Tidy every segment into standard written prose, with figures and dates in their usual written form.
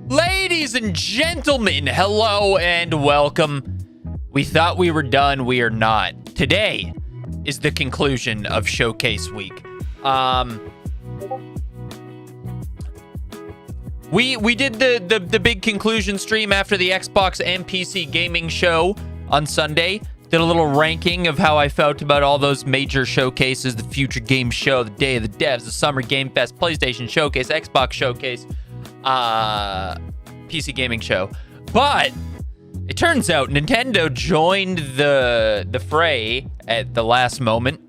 Ladies and gentlemen, hello and welcome. We thought we were done. We are not. Today is the conclusion of Showcase Week. We did the big conclusion stream after the Xbox and PC gaming show on Sunday. Did a little ranking of how I felt about all those major showcases, the Future Game Show, the Day of the Devs, the Summer Game Fest, PlayStation Showcase, Xbox Showcase, PC Gaming Show. But it turns out Nintendo joined the fray at the last moment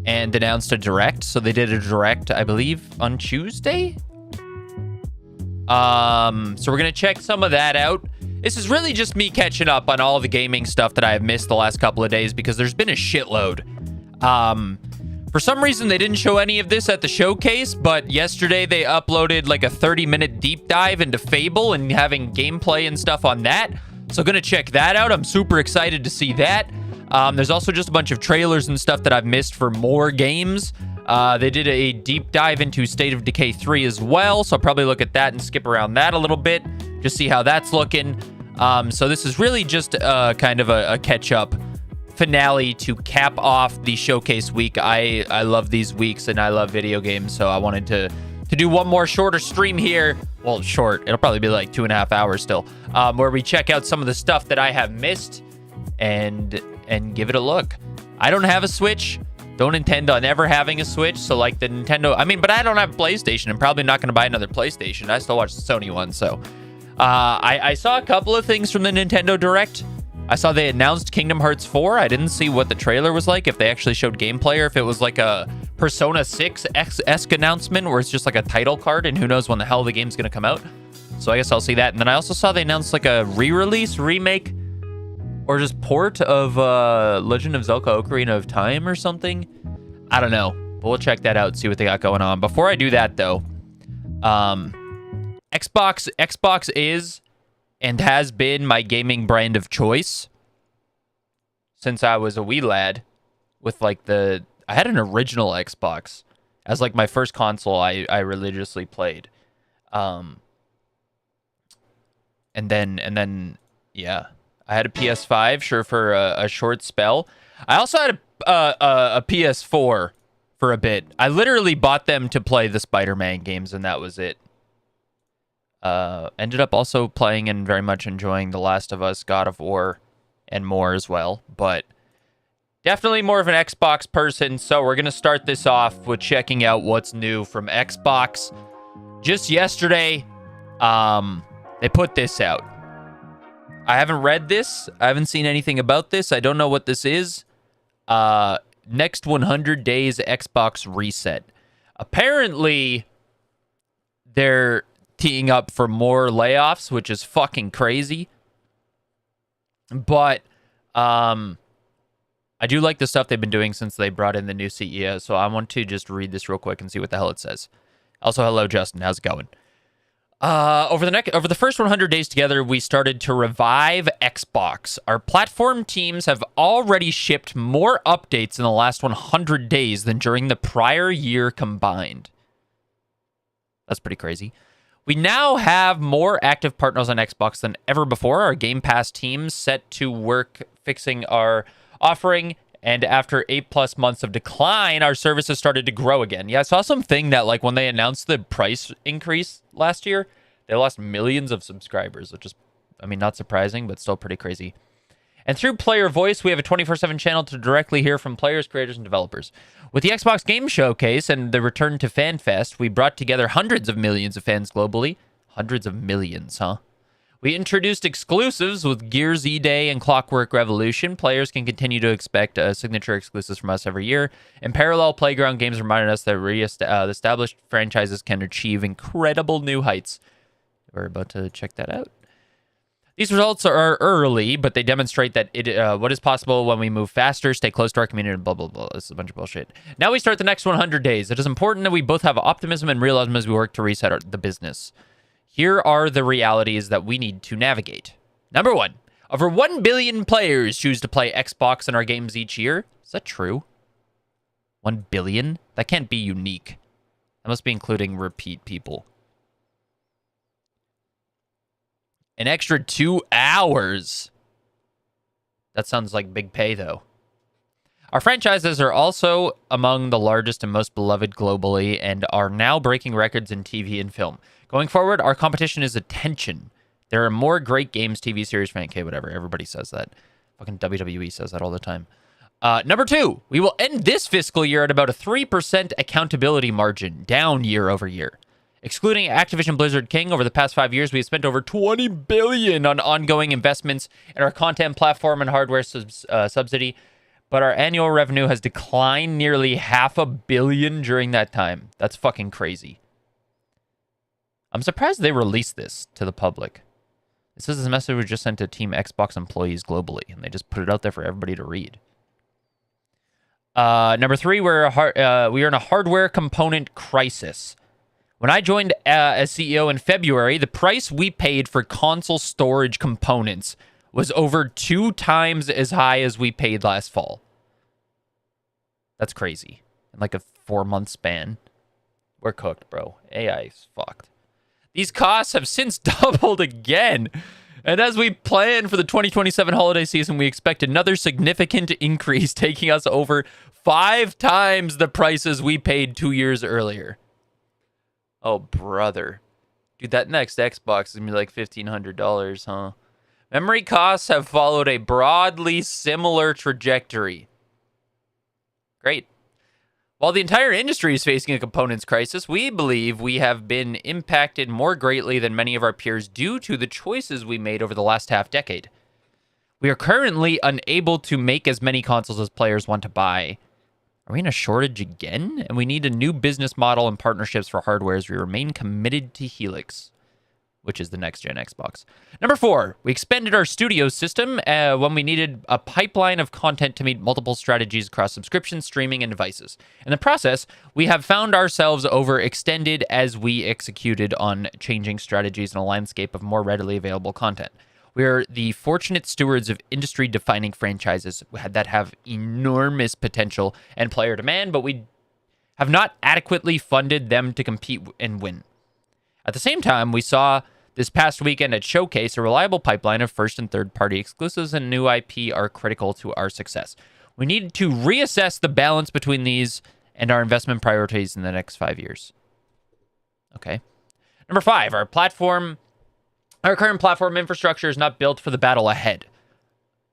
and announced a Direct. So they did a Direct, I believe, on Tuesday. So we're gonna check some of that out. This is really just me catching up on all the gaming stuff that I have missed the last couple of days because there's been a shitload. For some reason, they didn't show any of this at the showcase, but yesterday they uploaded like a 30-minute deep dive into Fable and having gameplay and stuff on that. So gonna check that out. I'm super excited to see that. There's also just a bunch of trailers and stuff that I've missed for more games. They did a deep dive into State of Decay 3 as well, so I'll probably look at that and skip around that a little bit, just see how that's looking. So this is really just kind of a catch-up finale to cap off the showcase week. I love these weeks and I love video games, so I wanted to do one more shorter stream here. Well, short. It'll probably be like 2.5 hours still, where we check out some of the stuff that I have missed and give it a look. I don't have a Switch. Don't intend on ever having a Switch, so like the Nintendo... but I don't have a PlayStation. I'm probably not going to buy another PlayStation. I still watch the Sony one, so... I saw a couple of things from the Nintendo Direct. I saw they announced Kingdom Hearts 4. I didn't see what the trailer was like, if they actually showed gameplay, or if it was like a Persona 6-esque announcement, where it's just like a title card, and who knows when the hell the game's going to come out. So I guess I'll see that. And then I also saw they announced like a re-release, remake, or just port of Legend of Zelda Ocarina of Time or something. I don't know. But we'll check that out and see what they got going on. Before I do that, though, Xbox is and has been my gaming brand of choice since I was a wee lad. With like I had an original Xbox as like my first console I religiously played. And then yeah, I had a PS5, sure, for a short spell. I also had a PS4 for a bit. I literally bought them to play the Spider-Man games, and that was it. Ended up also playing and very much enjoying The Last of Us, God of War, and more as well. But definitely more of an Xbox person, so we're going to start this off with checking out what's new from Xbox. Just yesterday, they put this out. I haven't read this. I haven't seen anything about this. I don't know what this is. Next 100 days Xbox reset. Apparently, they're teeing up for more layoffs, which is fucking crazy. But I do like the stuff they've been doing since they brought in the new CEO. So I want to just read this real quick and see what the hell it says. Also, hello, Justin. How's it going? Over the first 100 days together, we started to revive Xbox. Our platform teams have already shipped more updates in the last 100 days than during the prior year combined. That's pretty crazy. We now have more active partners on Xbox than ever before. Our Game Pass teams set to work fixing our offering, and after 8+ months of decline, our services started to grow again. Yeah, I saw something that like when they announced the price increase last year, they lost millions of subscribers, which is, not surprising, but still pretty crazy. And through Player Voice, we have a 24/7 channel to directly hear from players, creators, and developers. With the Xbox Game Showcase and the return to FanFest, we brought together hundreds of millions of fans globally. Hundreds of millions, huh? We introduced exclusives with Gears E-Day and Clockwork Revolution. Players can continue to expect signature exclusives from us every year. In parallel, Playground Games reminded us that established franchises can achieve incredible new heights. We're about to check that out. These results are early, but they demonstrate that what is possible when we move faster, stay close to our community, and blah, blah, blah. This is a bunch of bullshit. Now we start the next 100 days. It is important that we both have optimism and realism as we work to reset the business. Here are the realities that we need to navigate. Number 1, over 1 billion players choose to play Xbox in our games each year. Is that true? 1 billion? That can't be unique. That must be including repeat people. An extra 2 hours. That sounds like big pay, though. Our franchises are also among the largest and most beloved globally and are now breaking records in TV and film. Going forward, our competition is attention. There are more great games, TV series, fan, okay, whatever. Everybody says that. Fucking WWE says that all the time. Number 2, we will end this fiscal year at about a 3% accountability margin, down year over year. Excluding Activision Blizzard King, over the past 5 years, we have spent over $20 billion on ongoing investments in our content platform and hardware subsidy, but our annual revenue has declined nearly $500 million during that time. That's fucking crazy. I'm surprised they released this to the public. This is a message was just sent to Team Xbox employees globally, and they just put it out there for everybody to read. Number 3, we are in a hardware component crisis. When I joined as CEO in February, the price we paid for console storage components was over 2 times as high as we paid last fall. That's crazy. In like a 4-month span. We're cooked, bro. AI is fucked. These costs have since doubled again. And as we plan for the 2027 holiday season, we expect another significant increase, taking us over 5 times the prices we paid 2 years earlier. Oh, brother. Dude, that next Xbox is going to be like $1,500, huh? Memory costs have followed a broadly similar trajectory. Great. While the entire industry is facing a components crisis, we believe we have been impacted more greatly than many of our peers due to the choices we made over the last half-decade. We are currently unable to make as many consoles as players want to buy. Are we in a shortage again? And we need a new business model and partnerships for hardware as we remain committed to Helix, which is the next-gen Xbox. Number 4, we expanded our studio system when we needed a pipeline of content to meet multiple strategies across subscription, streaming, and devices. In the process, we have found ourselves overextended as we executed on changing strategies in a landscape of more readily available content. We are the fortunate stewards of industry-defining franchises that have enormous potential and player demand, but we have not adequately funded them to compete and win. At the same time, we saw this past weekend at Showcase a reliable pipeline of first and third-party exclusives and new IP are critical to our success. We need to reassess the balance between these and our investment priorities in the next 5 years. Okay. Number 5, our current platform infrastructure is not built for the battle ahead.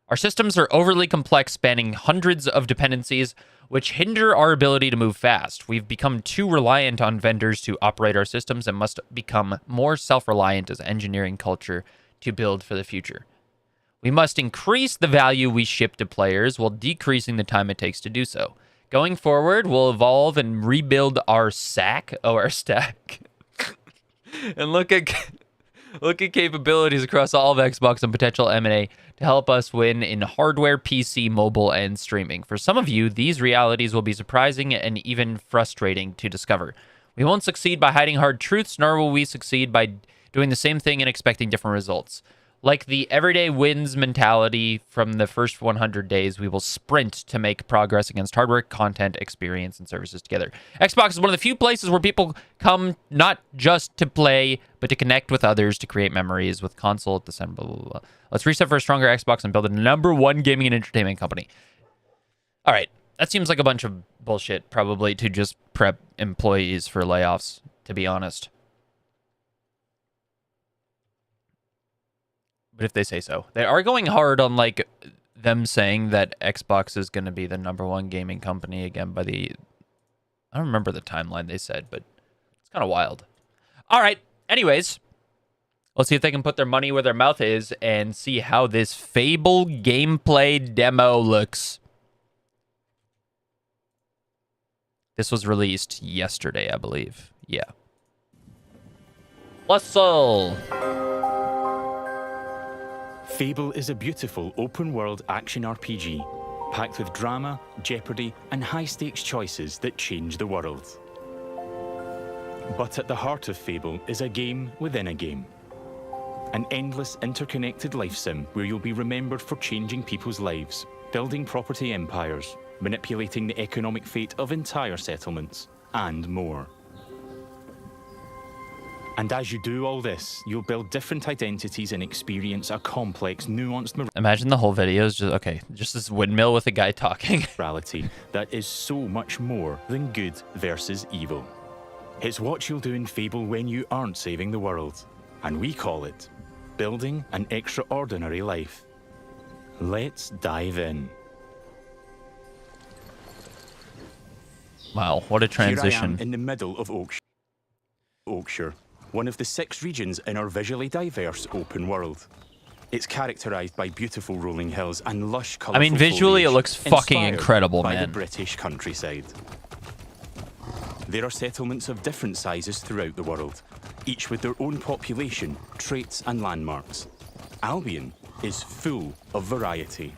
Our systems are overly complex, spanning hundreds of dependencies, which hinder our ability to move fast. We've become too reliant on vendors to operate our systems and must become more self-reliant as engineering culture to build for the future. We must increase the value we ship to players while decreasing the time it takes to do so. Going forward, we'll evolve and rebuild our stack, and look at capabilities across all of Xbox and potential M&A to help us win in hardware, PC, mobile, and streaming. For some of you, these realities will be surprising and even frustrating to discover. We won't succeed by hiding hard truths, nor will we succeed by doing the same thing and expecting different results. Like the everyday wins mentality from the first 100 days, we will sprint to make progress against hardware, content, experience, and services together. Xbox is one of the few places where people come not just to play, but to connect with others, to create memories with console at the center, blah, blah, blah. Let's reset for a stronger Xbox and build a #1 gaming and entertainment company. All right, that seems like a bunch of bullshit, probably, to just prep employees for layoffs, to be honest. But if they say so. They are going hard on, like, them saying that Xbox is going to be the #1 gaming company again by the... I don't remember the timeline they said, but it's kind of wild. All right. Anyways, let's see if they can put their money where their mouth is and see how this Fable gameplay demo looks. This was released yesterday, I believe. Yeah. Hustle! Fable is a beautiful open-world action RPG, packed with drama, jeopardy, and high-stakes choices that change the world. But at the heart of Fable is a game within a game. An endless, interconnected life sim where you'll be remembered for changing people's lives, building property empires, manipulating the economic fate of entire settlements, and more. And as you do all this, you'll build different identities and experience a complex, nuanced Imagine the whole video is just, okay, just this windmill with a guy talking. morality that is so much more than good versus evil. It's what you'll do in Fable when you aren't saving the world. And we call it building an extraordinary life. Let's dive in. Wow, what a transition. Here I am in the middle of Oakshire, one of the 6 regions in our visually diverse open world. It's characterized by beautiful rolling hills and lush, colorful I mean, visually it foliage, looks fucking inspired incredible, by man. the British countryside. There are settlements of different sizes throughout the world, each with their own population, traits and landmarks. Albion is full of variety.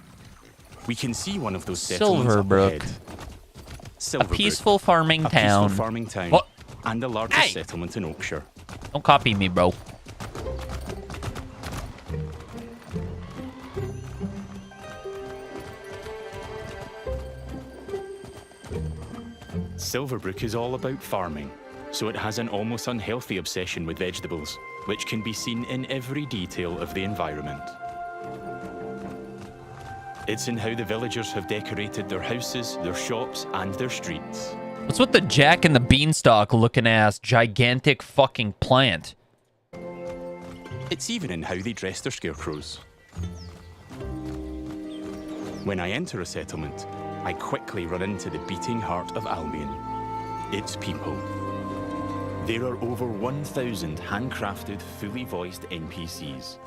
We can see one of those settlements up Silverbrook. ahead. A Silverbrook, peaceful farming a town. peaceful farming town, What? and the largest Hey! settlement in Oakshire. Don't copy me, bro. Silverbrook is all about farming, so it has an almost unhealthy obsession with vegetables, which can be seen in every detail of the environment. It's in how the villagers have decorated their houses, their shops, and their streets. What's with the Jack and the Beanstalk looking ass gigantic fucking plant? It's even in how they dress their scarecrows. When I enter a settlement, I quickly run into the beating heart of Albion. Its people. There are over 1,000 handcrafted, fully voiced NPCs,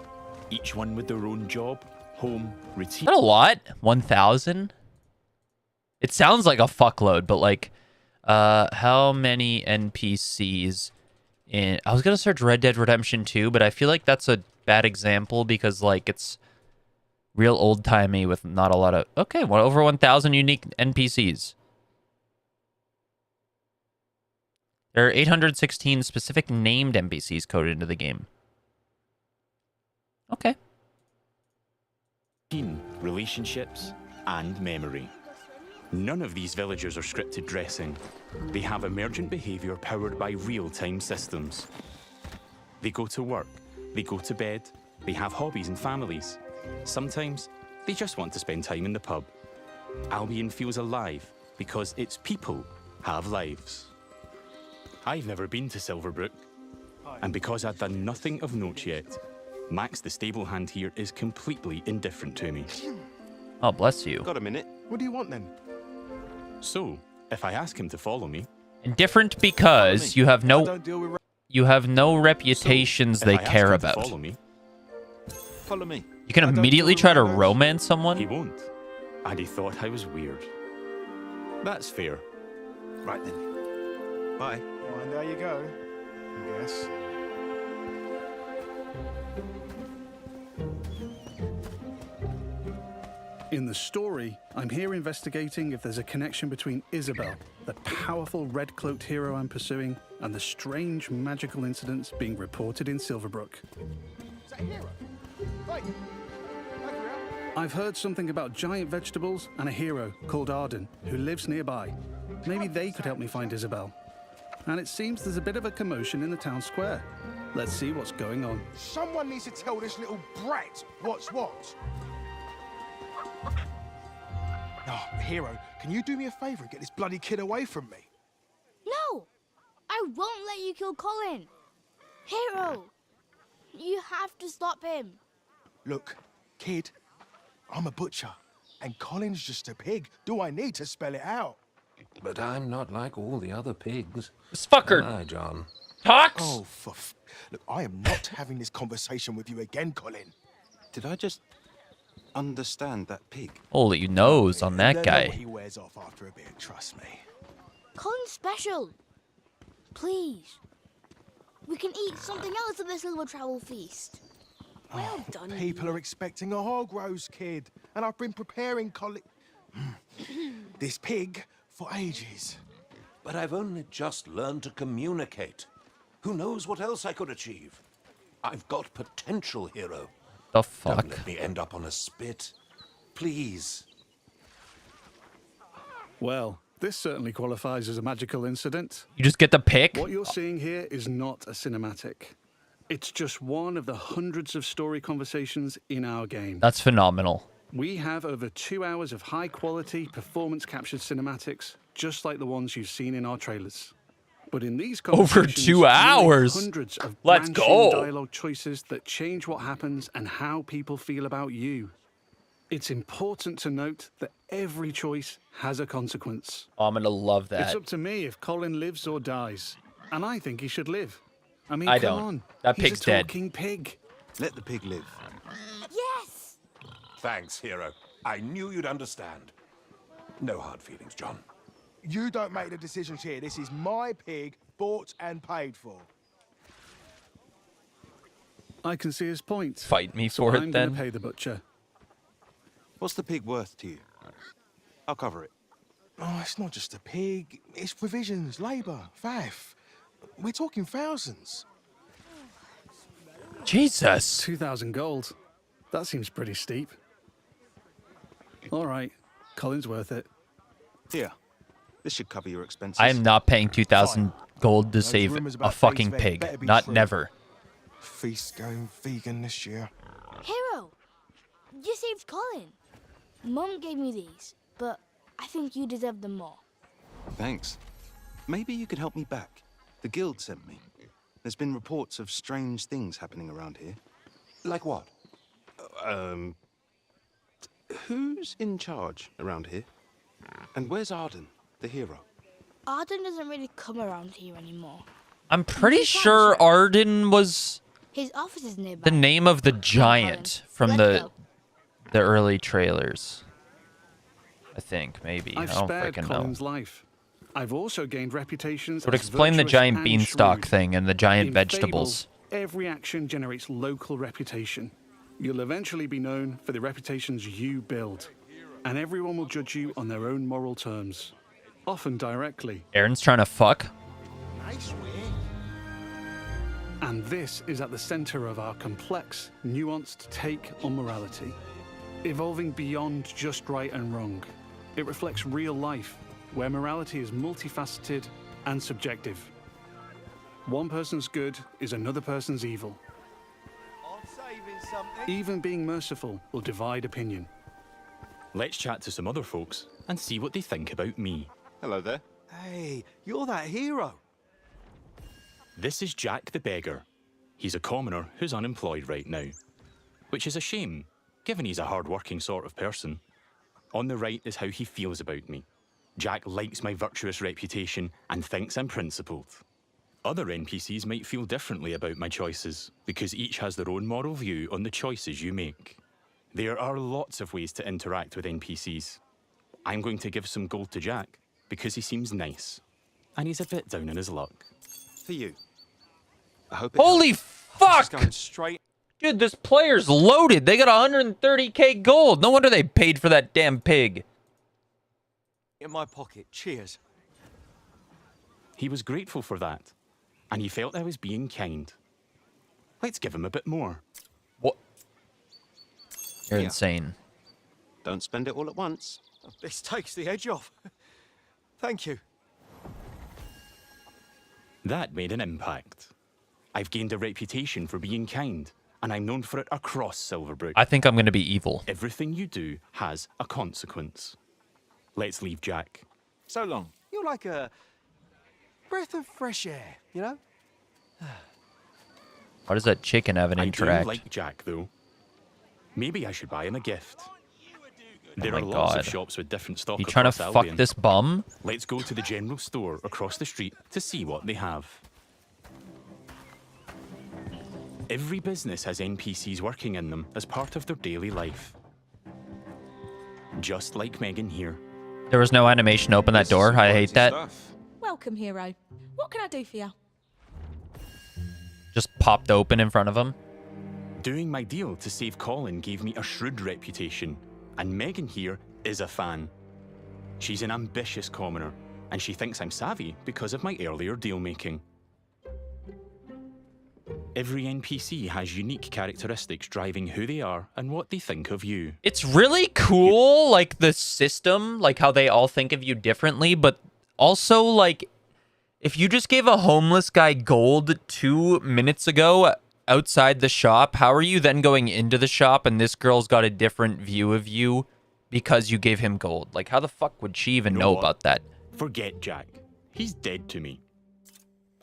each one with their own job, home, routine. Not a lot. 1,000? It sounds like a fuckload, but like, how many NPCs in... I was gonna search Red Dead Redemption 2, but I feel like that's a bad example because, like, it's real old-timey with not a lot of... Okay, well, over 1,000 unique NPCs. There are 816 specific named NPCs coded into the game. Okay. Relationships, and memory. None of these villagers are scripted dressing. They have emergent behavior powered by real-time systems. They go to work, they go to bed, they have hobbies and families. Sometimes, they just want to spend time in the pub. Albion feels alive because its people have lives. I've never been to Silverbrook, and because I've done nothing of note yet, Max, the stable hand here, is completely indifferent to me. Oh, bless you. Got a minute? What do you want then? So, if I ask him to follow me... Indifferent because you have I no don't deal with you have no reputations So, they if I ask care him to about. follow me, follow me. You can I don't immediately deal try to with randos. romance he someone? won't. And he thought I was weird. That's fair. Right then. Bye. Well, and there you go. Yes. In the story, I'm here investigating if there's a connection between Isabel, the powerful red-cloaked hero I'm pursuing, and the strange magical incidents being reported in Silverbrook. Is that a hero? Thank you. Thank you, Al. I've heard something about giant vegetables and a hero called Arden, who lives nearby. Maybe they could help me find Isabel. And it seems there's a bit of a commotion in the town square. Let's see what's going on. Someone needs to tell this little brat what's what. Oh, hero, can you do me a favour and get this bloody kid away from me? No! I won't let you kill Colin! Hero! You have to stop him. Look, kid, I'm a butcher, and Colin's just a pig. Do I need to spell it out? But I'm not like all the other pigs. This fucker Am I, John? talks! Oh, Look, I am not having this conversation with you again, Colin. Did I just understand that pig? Holy nose on that They're guy. not- He wears off after a bit, trust me. Colin's special. Please. We can eat something else at this little travel feast. Well done. People are expecting a hog roast, kid, and I've been preparing this pig for ages. But I've only just learned to communicate. Who knows what else I could achieve? I've got potential, hero. The Don't fuck? let me end up on a spit. Please. Well, This certainly qualifies as a magical incident. You just get to pick? What you're seeing here is not a cinematic. It's just one of the hundreds of story conversations in our game. That's phenomenal. We have over 2 hours of high-quality, performance-captured cinematics, just like the ones you've seen in our trailers. But in these Over conversations, 2 you make hours? hundreds of Let's branching go. dialogue choices that change what happens and how people feel about you. It's important to note that every choice has a consequence. Oh, I'm gonna love that. It's up to me if Colin lives or dies, and I think he should live. I mean, I come don't. on. That He's pig's a dead. talking pig. Let the pig live. Yes! Thanks, hero. I knew you'd understand. No hard feelings, John. You don't make the decisions here. This is my pig, bought and paid for. I can see his point. Fight me So for I'm it gonna then. pay the butcher. What's the pig worth to you? I'll cover it. Oh, it's not just a pig. It's provisions, labour, faff. We're talking thousands. Jesus. 2,000 gold. That seems pretty steep. All right, Colin's worth it. Here. This should cover your expenses. I am not paying 2,000 gold to Those save rumours a about fucking pigs pig. better be Not true. never. Feast going vegan this year. Hero, you saved Colin. Mum gave me these, but I think you deserve them more. Thanks. Maybe you could help me back. The guild sent me. There's been reports of strange things happening around here. Like what? Who's in charge around here? And where's Arden, the hero? Arden doesn't really come around here anymore. I'm pretty sure Arden was His office is nearby. the name of the giant from Let's the go. early trailers. I think, maybe. I've I don't spared freaking know. Colin's life. I've also gained reputations. It would as explain the virtuous giant and beanstalk shrewd. thing and the giant In vegetables. Fable, every action generates local reputation. You'll eventually be known for the reputations you build, and everyone will judge you on their own moral terms, often directly. Aaron's trying to fuck. And this is at the center of our complex, nuanced take on morality, evolving beyond just right and wrong. It reflects real life, where morality is multifaceted and subjective. One person's good is another person's evil. Even being merciful will divide opinion. Let's chat to some other folks and see what they think about me. Hello there. Hey, you're that hero. This is Jack the Beggar. He's a commoner who's unemployed right now, which is a shame, given he's a hard-working sort of person. On the right is how he feels about me. Jack likes my virtuous reputation and thinks I'm principled. Other NPCs might feel differently about my choices, because each has their own moral view on the choices you make. There are lots of ways to interact with NPCs. I'm going to give some gold to Jack, because he seems nice, and he's a bit down on his luck. For you. I hope it Holy helps. fuck! Just going straight. Dude, this player's loaded. They got 130k gold. No wonder they paid for that damn pig. In my pocket. Cheers. He was grateful for that, and he felt I was being kind. Let's give him a bit more. What? You're Yeah. insane. Don't spend it all at once. This takes the edge off. Thank you. That made an impact. I've gained a reputation for being kind, and I'm known for it across Silverbrook. I think I'm gonna be evil. Everything you do has a consequence. Let's leave Jack. So long. You're like a breath of fresh air, you know? Why does that chicken have an I interact? do like Jack, though. Maybe I should buy him a gift. There my are lots God. of shops with different stock You trying to across fuck Albion. this bum? Let's go to the general store across the street to see what they have. Every business has NPCs working in them as part of their daily life. Just like Megan here. There was no animation to open that This is door. some I hate quality that. stuff. Welcome, hero. What can I do for you? Just popped open in front of him. Doing my deal to save Colin gave me a shrewd reputation, and Megan here is a fan. She's an ambitious commoner, and she thinks I'm savvy because of my earlier deal making. Every NPC has unique characteristics driving who they are and what they think of you. It's really cool, like the system, like how they all think of you differently, but also like if you just gave a homeless guy gold 2 minutes ago outside the shop, how are you then going into the shop and this girl's got a different view of you because you gave him gold? Like, how the fuck would she even know what? about that? Forget Jack. He's dead to me.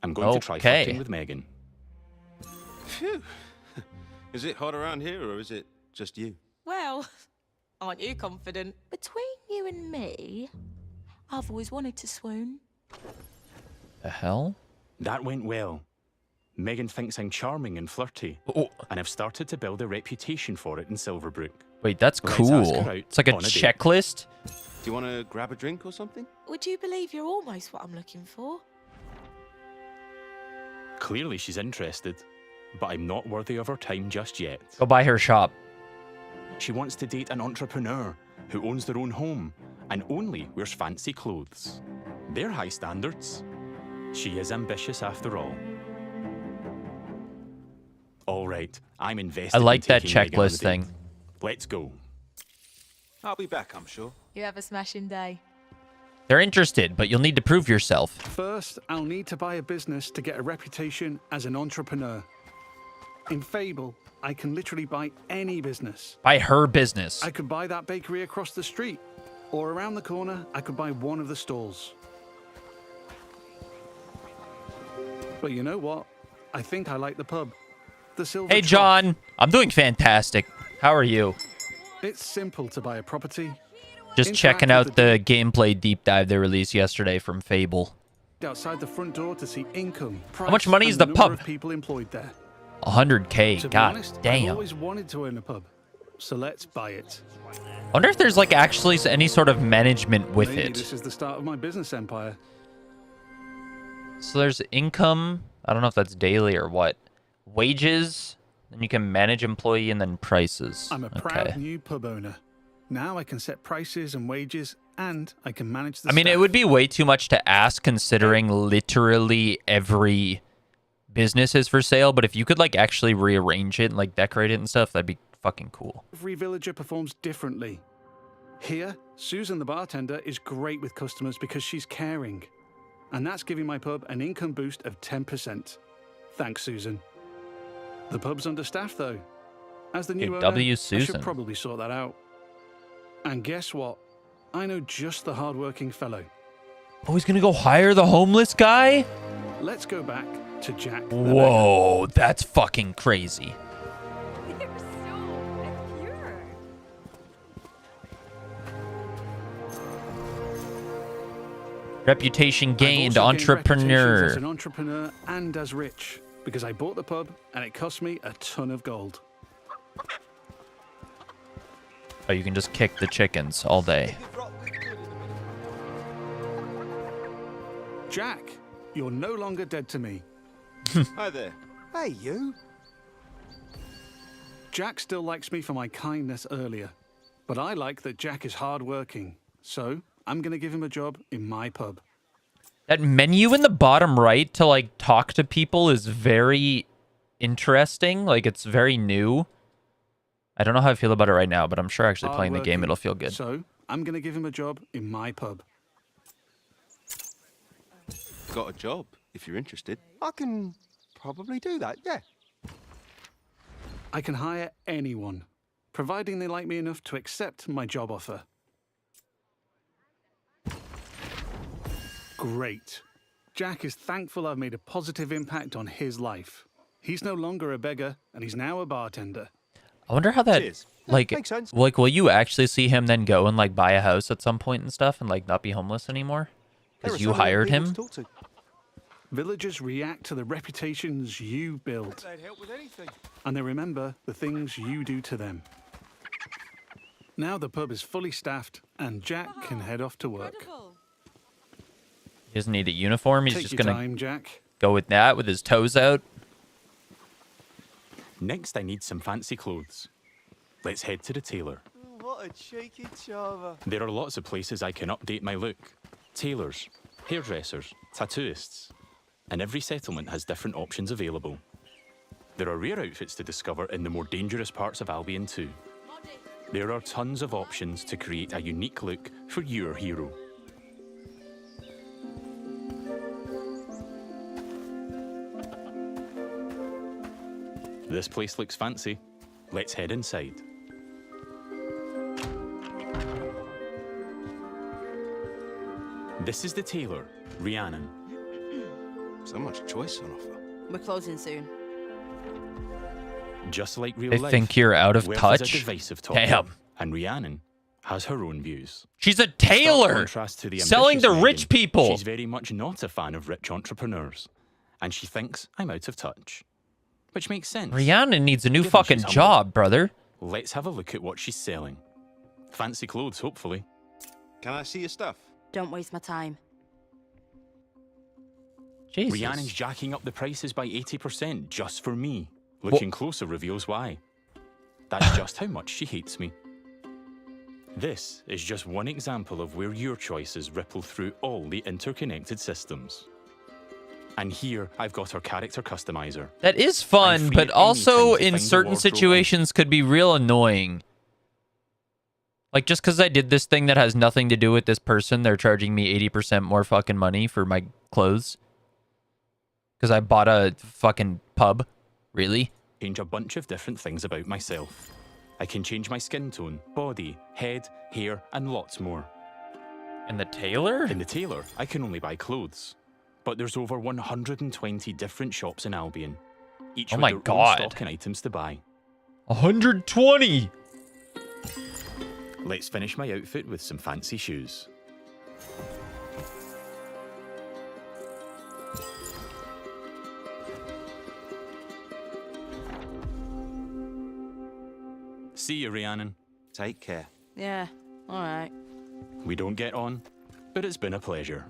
I'm going to try Okay. flirting with Megan. Phew. Is it hot around here, or is it just you? Well, aren't you confident? Between you and me, I've always wanted to swoon. The hell? That went well. Megan thinks I'm charming and flirty, Oh, and I've started to build a reputation for it in Silverbrook. wait, that's Let's ask cool. her out It's like a on a date. checklist. Do you want to grab a drink or something? Would you believe you're almost what I'm looking for? Clearly she's interested, but I'm not worthy of her time just yet. Go by her shop. She wants to date an entrepreneur who owns their own home and only wears fancy clothes. They're high standards. She is ambitious after all. All right, I'm invested. I like in that taking Megan on checklist a date. thing. Let's go. I'll be back, I'm sure. You have a smashing day. They're interested, but you'll need to prove yourself. First, I'll need to buy a business to get a reputation as an entrepreneur. In Fable, I can literally buy any business. Buy her business. I could buy that bakery across the street, or around the corner, I could buy one of the stalls. But you know what? I think I like the pub. The Silver Hey, Trough. John. I'm doing fantastic. How are you? It's simple to buy a property. Just Interact checking with out the gameplay deep dive they released yesterday from Fable. Outside the front door to see income, price, much money is and the number pub? of people employed there. 100K. To be God honest, I've damn. always wanted to own a pub, so let's buy it. Wonder if there's like actually any sort of management with Maybe it. this is the start of my business empire. So there's income. I don't know if that's daily or what. Wages. Then you can manage employee and then prices. I'm a proud new pub owner. Now I can set prices and wages, and I can manage the I mean, it staff. would be way too much to ask considering literally every business is for sale. But if you could like actually rearrange it and like decorate it and stuff, that'd be fucking cool. Every villager performs differently. Here, Susan the bartender is great with customers because she's caring. And that's giving my pub an income boost of 10%. Thanks, Susan. The pub's understaffed, though. As the new Okay, owner, W. I Susan. should probably sort that out. And guess what? I know just the hardworking fellow. Oh, he's gonna go hire the homeless guy? Let's go back to Jack. the Whoa, that's fucking crazy. You're so pure. Reputation I've gained, also gained reputations entrepreneur. as an entrepreneur and as rich because I bought the pub and it cost me a ton of gold. Oh, you can just kick the chickens all day. Jack, you're no longer dead to me. Hi there. Hey, you. Jack still likes me for my kindness earlier, but I like that Jack is hardworking, so I'm going to give him a job in my pub. That menu in the bottom right to like talk to people is very interesting. Like it's very new. I don't know how I feel about it right now, but I'm sure actually playing the game Hardworking, it'll feel good. So I'm going to give him a job in my pub. Got a job, if you're interested. I can probably do that, yeah. I can hire anyone, providing they like me enough to accept my job offer. Great. Jack is thankful I've made a positive impact on his life. He's no longer a beggar, and he's now a bartender. I wonder how that Cheers. like Makes sense. will you actually see him then go and like buy a house at some point and stuff and like not be homeless anymore? There are Because you so many hired people him? to talk to. Villagers react to the reputations you build, They'd help with anything. and they remember the things you do to them. Now the pub is fully staffed, and Jack can head off to work. Incredible. He doesn't need a uniform. He's Take just your gonna time, Jack. go with that with his toes out. Next, I need some fancy clothes. Let's head to the tailor. What a cheeky chava. There are lots of places I can update my look. Tailors, hairdressers, tattooists. And every settlement has different options available. There are rare outfits to discover in the more dangerous parts of Albion too. There are tons of options to create a unique look for your hero. This place looks fancy. Let's head inside. This is the tailor, Rhiannon. So much choice on offer. We're closing soon. Just like real They life, think you're out of Wes is touch? a divisive topic, Damn. and Rhiannon has her own views. She's a Stark tailor contrast to the selling to ambitious rich Megan, people. She's very much not a fan of rich entrepreneurs, and she thinks I'm out of touch. Which makes sense. Rhiannon needs a new Given fucking she's humble. job, brother. Let's have a look at what she's selling. Fancy clothes, hopefully. Can I see your stuff? Don't waste my time. Jesus. Rhiannon's jacking up the prices by 80% just for me. Looking closer reveals why. That's just how much she hates me. This is just one example of where your choices ripple through all the interconnected systems. And here, I've got our character customizer. That is I'm fun, free but at any also time to in find the certain wardrobe situations could be real annoying. Like, just because I did this thing that has nothing to do with this person, they're charging me 80% more fucking money for my clothes. Because I bought a fucking pub. Really? Change a bunch of different things about myself. I can change my skin tone, body, head, hair, and lots more. And the tailor? In the tailor, I can only buy clothes. But there's over 120 different shops in Albion, each Oh with my their own God. stock and items to buy. 120! Let's finish my outfit with some fancy shoes. See you, Rhiannon. Take care. Yeah, alright. We don't get on, but it's been a pleasure.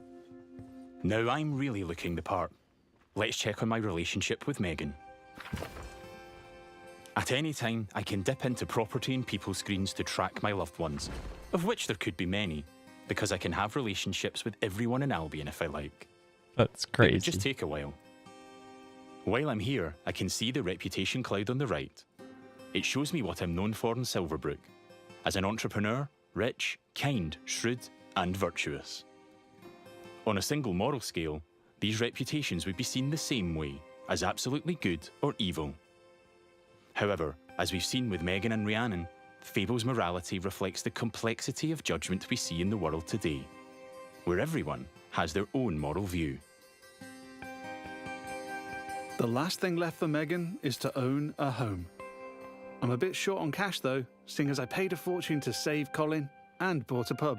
Now I'm really looking the part. Let's check on my relationship with Megan. At any time, I can dip into property and people screens to track my loved ones, of which there could be many, because I can have relationships with everyone in Albion if I like. That's It would crazy. just take a while. While I'm here, I can see the reputation cloud on the right. It shows me what I'm known for in Silverbrook. As an entrepreneur, rich, kind, shrewd, and virtuous. On a single moral scale, these reputations would be seen the same way, as absolutely good or evil. However, as we've seen with Megan and Rhiannon, Fable's morality reflects the complexity of judgment we see in the world today, where everyone has their own moral view. The last thing left for Megan is to own a home. I'm a bit short on cash though, seeing as I paid a fortune to save Colin and bought a pub.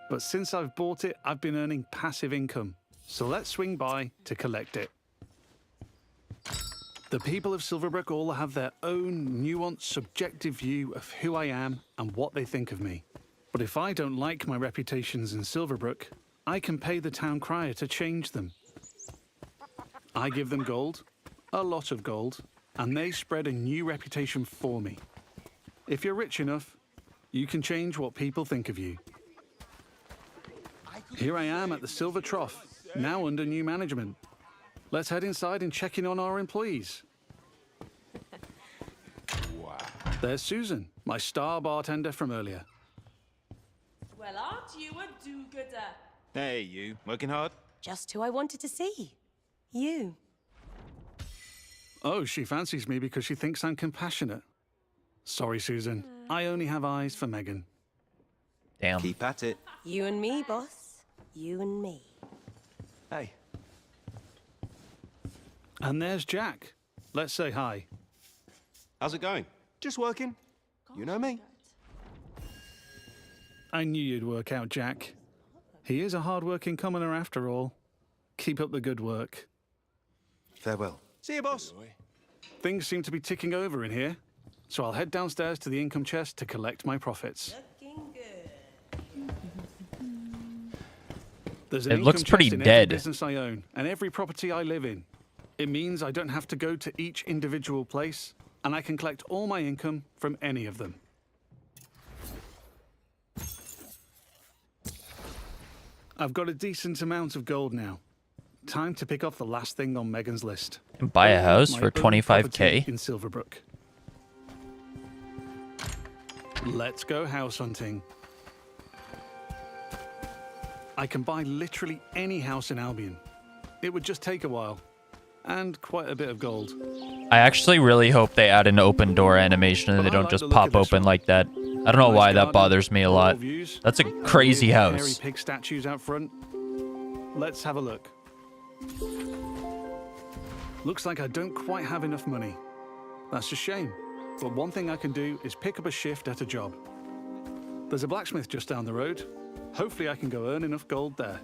But since I've bought it, I've been earning passive income, so let's swing by to collect it. The people of Silverbrook all have their own nuanced, subjective view of who I am and what they think of me. But if I don't like my reputations in Silverbrook, I can pay the town crier to change them. I give them gold, a lot of gold, and they spread a new reputation for me. If you're rich enough, you can change what people think of you. Here I am at the Silver Trough, now under new management. Let's head inside and check in on our employees. Wow. There's Susan, my star bartender from earlier. Well, aren't you a do-gooder? Hey, you. Working hard? Just who I wanted to see. You. Oh, she fancies me because she thinks I'm compassionate. Sorry, Susan. I only have eyes for Megan. Damn. Keep at it. You and me, boss. You and me. Hey, And there's Jack. Let's say hi. How's it going? just working. You know me. I knew you'd work out, Jack. He is a hard-working commoner after all. Keep up the good work. Farewell. See you, boss. Things seem to be ticking over in here, so I'll head downstairs to the income chest to collect my profits. Looking good. There's an It looks income pretty chest in dead. every business I own and every property I live in. It means I don't have to go to each individual place, and I can collect all my income from any of them. I've got a decent amount of gold now, time to pick off the last thing on Megan's list. And buy a house My for own property 25k. in Silverbrook. Let's go house hunting. I can buy literally any house in Albion. It would just take a while. And quite a bit of gold. I actually really hope they add an open door animation and they don't just pop open like that. I don't know why that bothers me a lot. That's a crazy Hairy house. pig statues out front. Let's have a look. Looks like I don't quite have enough money. That's a shame. But one thing I can do is pick up a shift at a job. There's a blacksmith just down the road. Hopefully I can go earn enough gold there.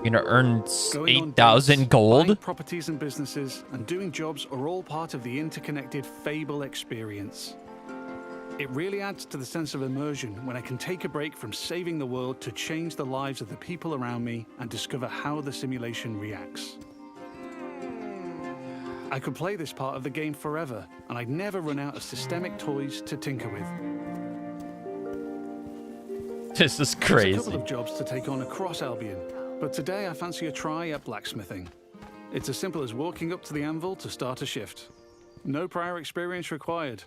You're gonna earn Going on 8,000 dates, gold? buying properties and businesses and doing jobs are all part of the interconnected Fable experience. It really adds to the sense of immersion when I can take a break from saving the world to change the lives of the people around me and discover how the simulation reacts. I could play this part of the game forever, and I'd never run out of systemic toys to tinker with. This is There's a crazy. couple of jobs to take on across Albion, but today I fancy a try at blacksmithing. It's as simple as walking up to the anvil to start a shift. No prior experience required.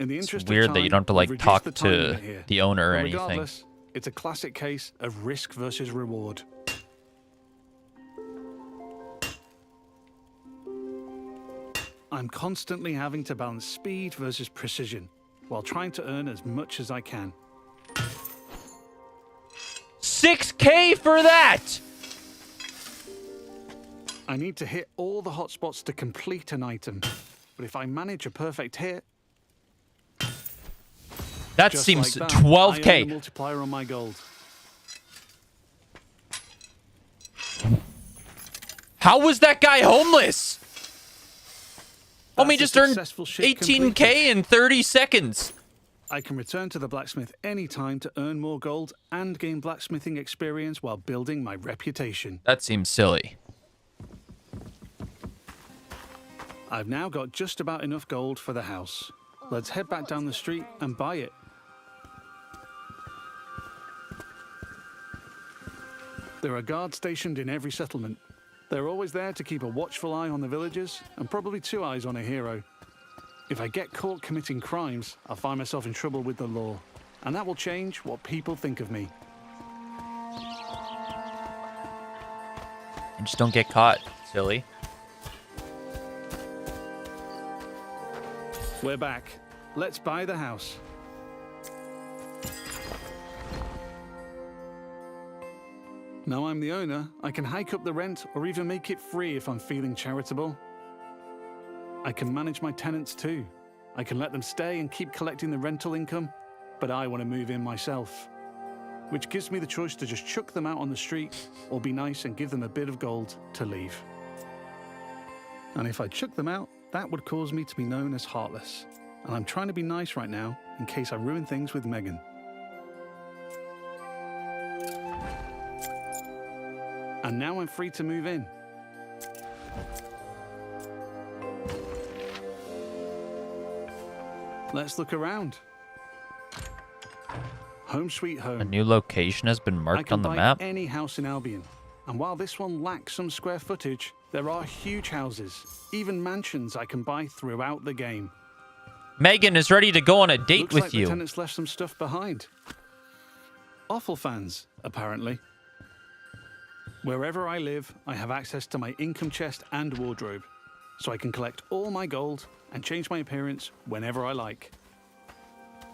In the It's interest of weird that you time, don't have to like we've talk reduced the time to limit here. the owner or But anything. regardless, it's a classic case of risk versus reward. I'm constantly having to balance speed versus precision while trying to earn as much as I can. 6k for that! I need to hit all the hotspots to complete an item, but if I manage a perfect hit, That just seems like that, I earn a 12k. multiplier on my gold. How was that guy homeless? Homie That's a just earned successful shift 18k completed. in 30 seconds. I can return to the blacksmith anytime to earn more gold and gain blacksmithing experience while building my reputation. That seems silly. I've now got just about enough gold for the house. Let's head back down the street and buy it. There are guards stationed in every settlement. They're always there to keep a watchful eye on the villagers and probably 2 eyes on a hero. If I get caught committing crimes, I'll find myself in trouble with the law, and that will change what people think of me. And just don't get caught, silly. We're back. Let's buy the house. Now I'm the owner, I can hike up the rent or even make it free if I'm feeling charitable. I can manage my tenants too. I can let them stay and keep collecting the rental income, but I want to move in myself, which gives me the choice to just chuck them out on the street or be nice and give them a bit of gold to leave. And if I chuck them out, that would cause me to be known as heartless. And I'm trying to be nice right now in case I ruin things with Megan. And now I'm free to move in. Let's look around. Home sweet home. A new location has been I marked can on the buy map. any house in Albion. And while this one lacks some square footage, there are huge houses, even mansions I can buy throughout the game. Megan is ready to go on a date Looks with like the you. tenants left some stuff behind. Awful fans, apparently. Wherever I live, I have access to my income chest and wardrobe, so I can collect all my gold and change my appearance whenever I like.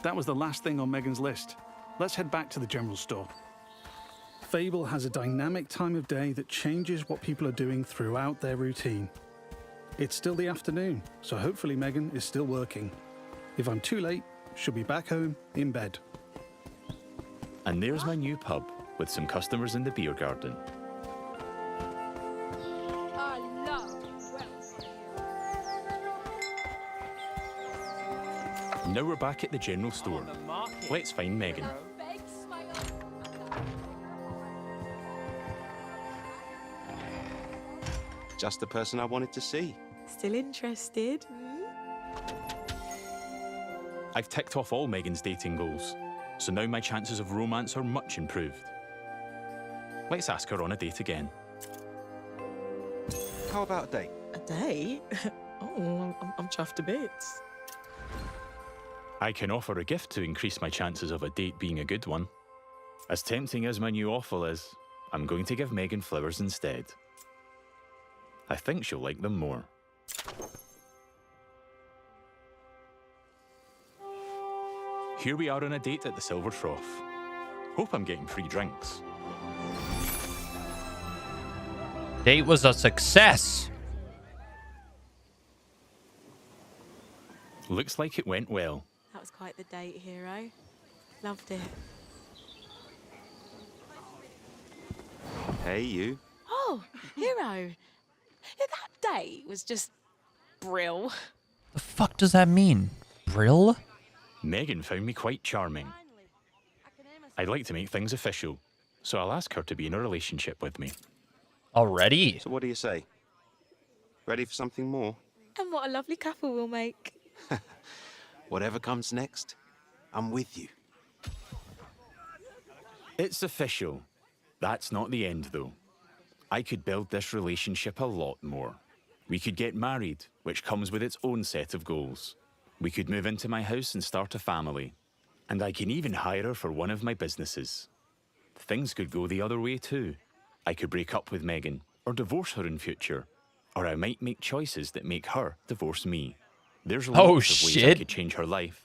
That was the last thing on Megan's list. Let's head back to the general store. Fable has a dynamic time of day that changes what people are doing throughout their routine. It's still the afternoon, so hopefully Megan is still working. If I'm too late, she'll be back home in bed. And there's my new pub with some customers in the beer garden. Now we're back at the general store. Let's find Megan. Just the person I wanted to see. Still interested? I've ticked off all Megan's dating goals, so now my chances of romance are much improved. Let's ask her on a date again. How about a date? A date? Oh, I'm chuffed to bits. I can offer a gift to increase my chances of a date being a good one. As tempting as my new offal is, I'm going to give Megan flowers instead. I think she'll like them more. Here we are on a date at the Silver Trough. Hope I'm getting free drinks. Date was a success. Looks like it went well. That was quite the date, hero. Loved it. Hey, you. Oh, hero. That date was just brill. The fuck does that mean? Brill? Megan found me quite charming. I'd like to make things official, so I'll ask her to be in a relationship with me. Already? So what do you say? Ready for something more? And what a lovely couple we'll make. Whatever comes next, I'm with you. It's official. That's not the end, though. I could build this relationship a lot more. We could get married, which comes with its own set of goals. We could move into my house and start a family. And I can even hire her for one of my businesses. Things could go the other way, too. I could break up with Megan, or divorce her in future. Or I might make choices that make her divorce me. There's lots of ways I could change her life.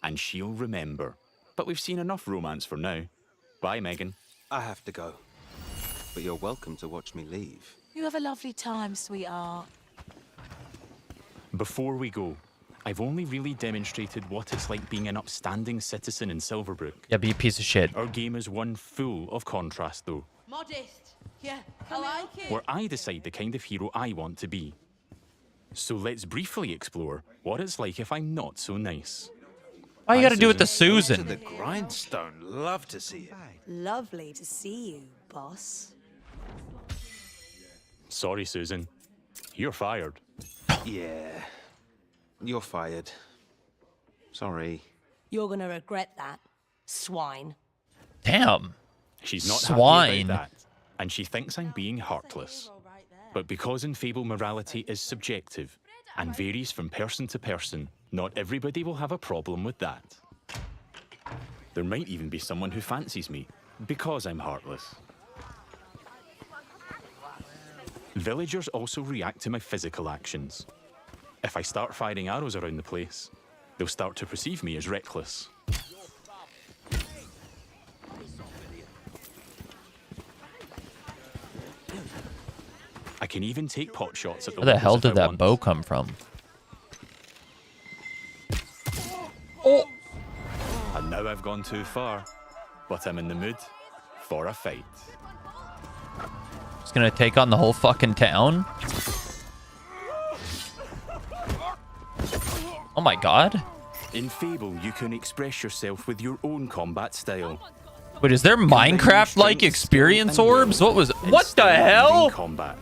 And she'll remember. But we've seen enough romance for now. Bye, Megan. I have to go. But you're welcome to watch me leave. You have a lovely time, sweetheart. Before we go, I've only really demonstrated what it's like being an upstanding citizen in Silverbrook. Yeah, be a piece of shit. Our game is one full of contrast, though. Modest. Yeah, I like it. Where I decide the kind of hero I want to be. So let's briefly explore what it's like if I'm not so nice. Why you gotta do it to Susan? To the grindstone. Love to see it. Lovely to see you, boss. Sorry, Susan. You're fired. Yeah. You're fired. Sorry. You're gonna regret that, swine. Damn. She's not Swine. happy about that, and she thinks I'm being heartless. But because in Fable morality is subjective and varies from person to person, not everybody will have a problem with that. There might even be someone who fancies me because I'm heartless. Villagers also react to my physical actions. If I start firing arrows around the place, they'll start to perceive me as reckless. I can even take pot shots at the Where the hell locals if did I that want. bow come from? And now I've gone too far, but I'm in the mood for a fight. It's gonna take on the whole fucking town? Oh my god. In Fable, you can express yourself with your own combat style. Wait, is there Minecraft-like experience orbs? What was... What the hell? Combat.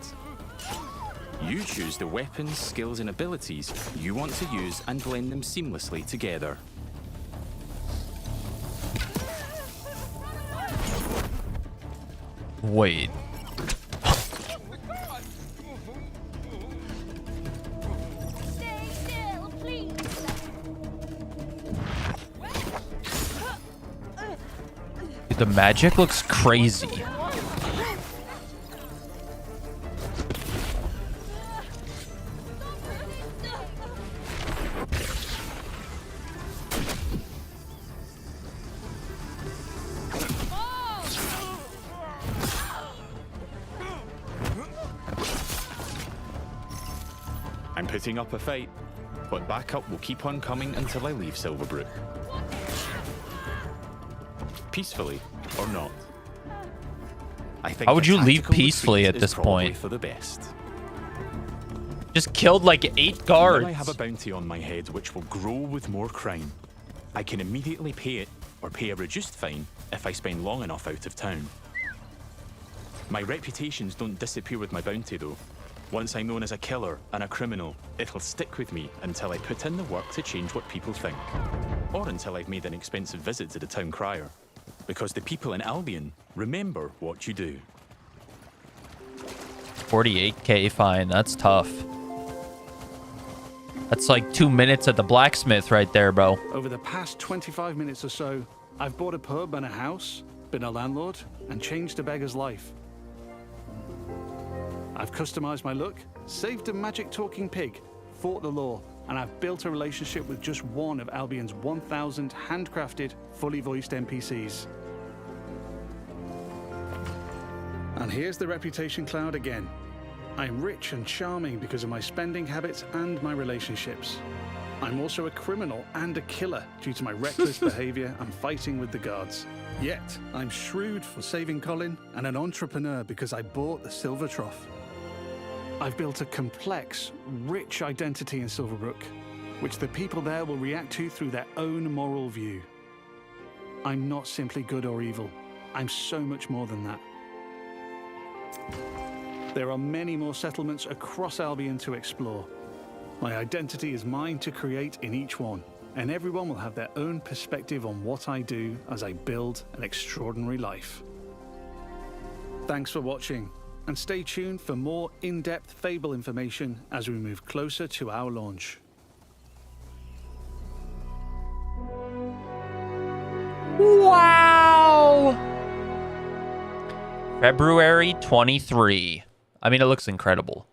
You choose the weapons, skills, and abilities you want to use and blend them seamlessly together. Wait. Stay still, please. Dude, the magic looks crazy. I'm putting up a fight, but backup will keep on coming until I leave Silverbrook. Peacefully or not. I think How would a you leave tactical peacefully retreat at this is probably point? for the best. Just killed like 8 guards. Now I have a bounty on my head which will grow with more crime. I can immediately pay it or pay a reduced fine if I spend long enough out of town. My reputations don't disappear with my bounty though. Once I'm known as a killer and a criminal, it'll stick with me until I put in the work to change what people think. or until I've made an expensive visit to the town crier. Because the people in Albion remember what you do. 48k fine. That's tough. That's like 2 minutes at the blacksmith right there, bro. Over the past 25 minutes or so, I've bought a pub and a house, been a landlord, and changed a beggar's life. I've customized my look, saved a magic talking pig, fought the law, and I've built a relationship with just one of Albion's 1,000 handcrafted, fully voiced NPCs. And here's the reputation cloud again. I'm rich and charming because of my spending habits and my relationships. I'm also a criminal and a killer due to my reckless behavior and fighting with the guards. Yet, I'm shrewd for saving Colin and an entrepreneur because I bought the Silver Trough. I've built a complex, rich identity in Silverbrook, which the people there will react to through their own moral view. I'm not simply good or evil. I'm so much more than that. There are many more settlements across Albion to explore. My identity is mine to create in each one, and everyone will have their own perspective on what I do as I build an extraordinary life. Thanks for watching, and stay tuned for more in-depth Fable information as we move closer to our launch. Wow! February 23. I mean, it looks incredible.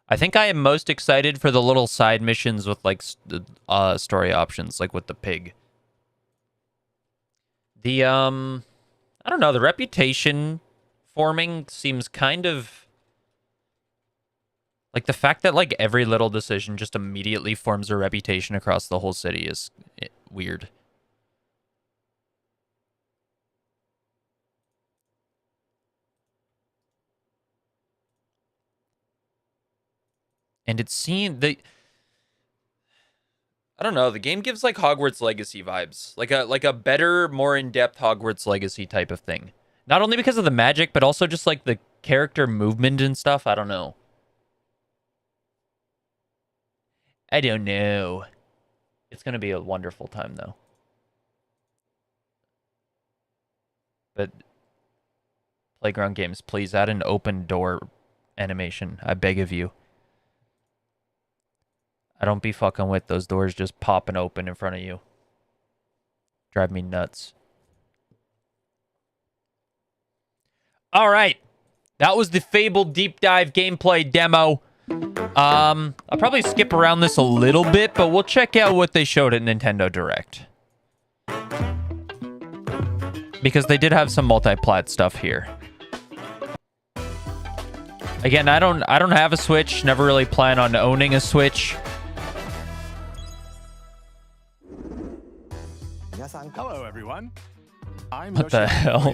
I think I am most excited for the little side missions with, like, story options, like with the pig. The, I don't know, the reputation forming seems kind of... Like, the fact that, like, every little decision just immediately forms a reputation across the whole city is weird. And it seemed I don't know, the game gives like Hogwarts Legacy vibes. Like a better, more in-depth Hogwarts Legacy type of thing. Not only because of the magic, but also just like the character movement and stuff. I don't know. I don't know. It's going to be a wonderful time though. But Playground Games, please add an open door animation. I beg of you. I don't be fucking with those doors just popping open in front of you. Drive me nuts. All right. That was the Fable Deep Dive gameplay demo. I'll probably skip around this a little bit, but we'll check out what they showed at Nintendo Direct. Because they did have some multi-plat stuff here. Again, I don't have a Switch, never really plan on owning a Switch. Hello, everyone. I'm What the hell?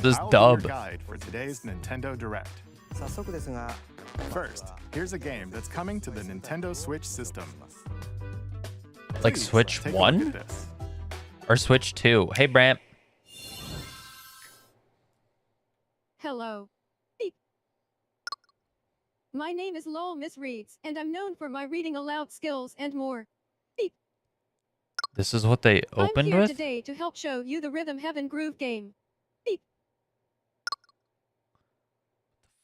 This dub. Your guide for today's Nintendo Direct. First, here's a game that's coming to the Nintendo Switch system. Like Please, Switch take a look 1? at this. Or Switch 2? Hey, Bramp. Hello. Beep. My name is Lowell Miss Reeds, and I'm known for my reading aloud skills and more. Beep. This is what they opened I'm here with? today to help show you the Rhythm Heaven Groove game. Beep.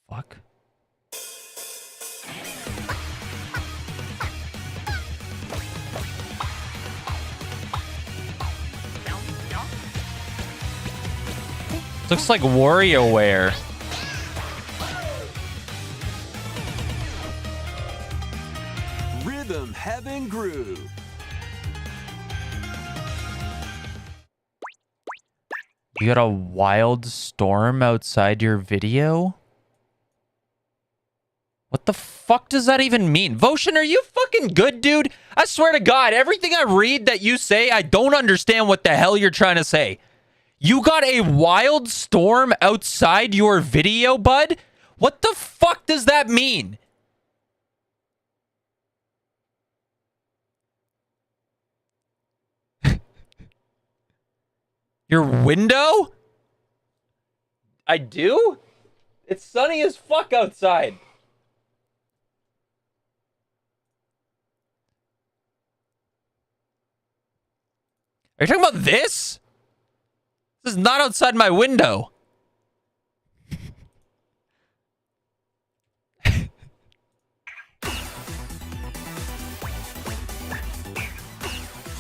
Fuck. Looks like WarioWare. Rhythm Heaven Groove. You got a wild storm outside your video? What the fuck does that even mean? Voshin, are you fucking good, dude? I swear to God, everything I read that you say, I don't understand what the hell you're trying to say. You got a wild storm outside your video, bud? What the fuck does that mean? Your window? I do? It's sunny as fuck outside. Are you talking about this? This is not outside my window.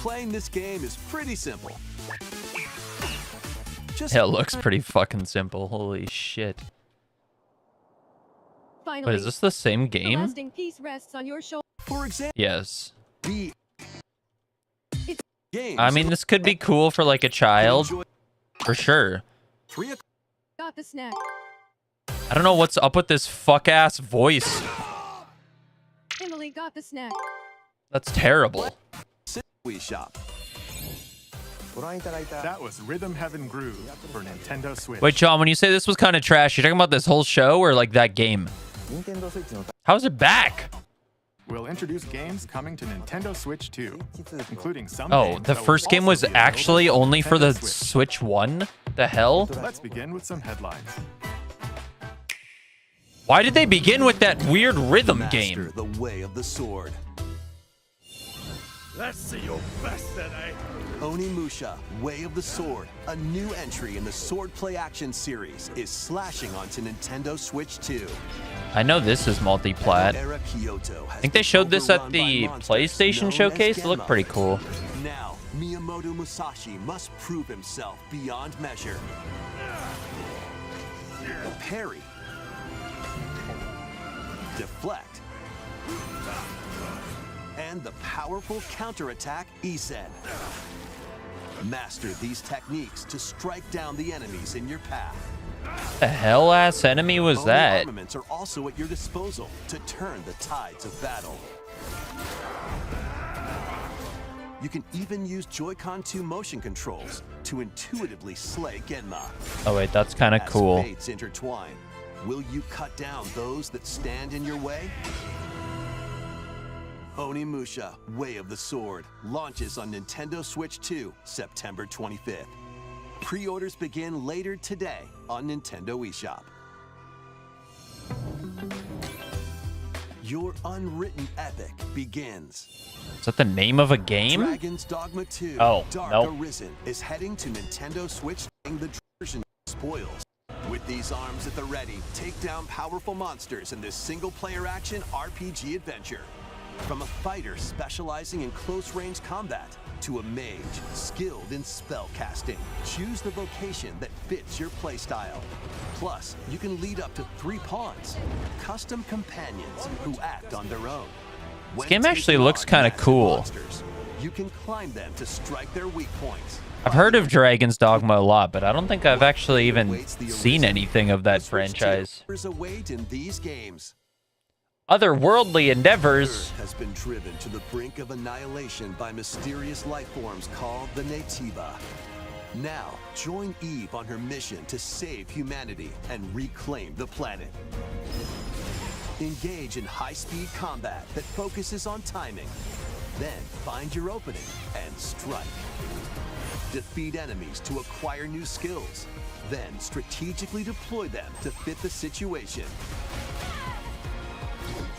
Playing this game is pretty simple. Yeah, it looks pretty fucking simple. Holy shit. Finally, Wait, is this the same the game? lasting peace rests on your shoulder. For example, Yes. the games. I mean, this could be cool for like a child. For sure. 3 o'clock. Got the snack. I don't know what's up with this fuck-ass voice. Emily got the snack. That's terrible. We shop. That was Rhythm Heaven Groove for Nintendo Switch. Wait, John, when you say this was kind of trash, you're talking about this whole show or like that game? How's it back? We'll introduce games coming to Nintendo Switch 2, including some Oh, games the that will first game also was be actually available for only for the Nintendo Switch. Switch 1? The hell? Let's begin with some headlines. Why did they begin with that weird rhythm Master game? the way of the sword. Let's see your best today. Onimusha, Way of the Sword, a new entry in the Sword Play Action series, is slashing onto Nintendo Switch 2. I know this is multi-plat. Era Kyoto I has think they been showed this at overrun the by monsters PlayStation known showcase. as It looked pretty cool. Now, Miyamoto Musashi must prove himself beyond measure. Parry. Deflect. And the powerful counterattack Isen. Master these techniques to strike down the enemies in your path. The hell ass enemy was Oni that? armaments are also at your disposal to turn the tides of battle. You can even use Joy-Con 2 motion controls to intuitively slay Genma. Oh wait, that's kind of As cool. fates intertwine, will you cut down those that stand in your way? Onimusha, Way of the Sword, launches on Nintendo Switch 2, September 25th. Pre-orders begin later today on Nintendo eShop. Your unwritten epic begins. Is that the name of a game? Dragon's Dogma 2, Oh, Dark nope. Arisen, is heading to Nintendo Switch, the version spoils. With these arms at the ready, take down powerful monsters in this single-player action RPG adventure. From a fighter specializing in close-range combat to a mage skilled in spell casting, choose the vocation that fits your playstyle. Plus, you can lead up to 3 pawns, custom companions who act on their own. This game actually looks kind of cool. Monsters, you can climb them to strike their weak points. I've heard of Dragon's Dogma a lot, but I don't think I've actually even seen anything of that franchise. Await in these games. Otherworldly endeavors. Earth has been driven to the brink of annihilation by mysterious life forms called the Nativa. Now, join Eve on her mission to save humanity and reclaim the planet. Engage in high-speed combat that focuses on timing. Then find your opening and strike. Defeat enemies to acquire new skills. Then strategically deploy them to fit the situation.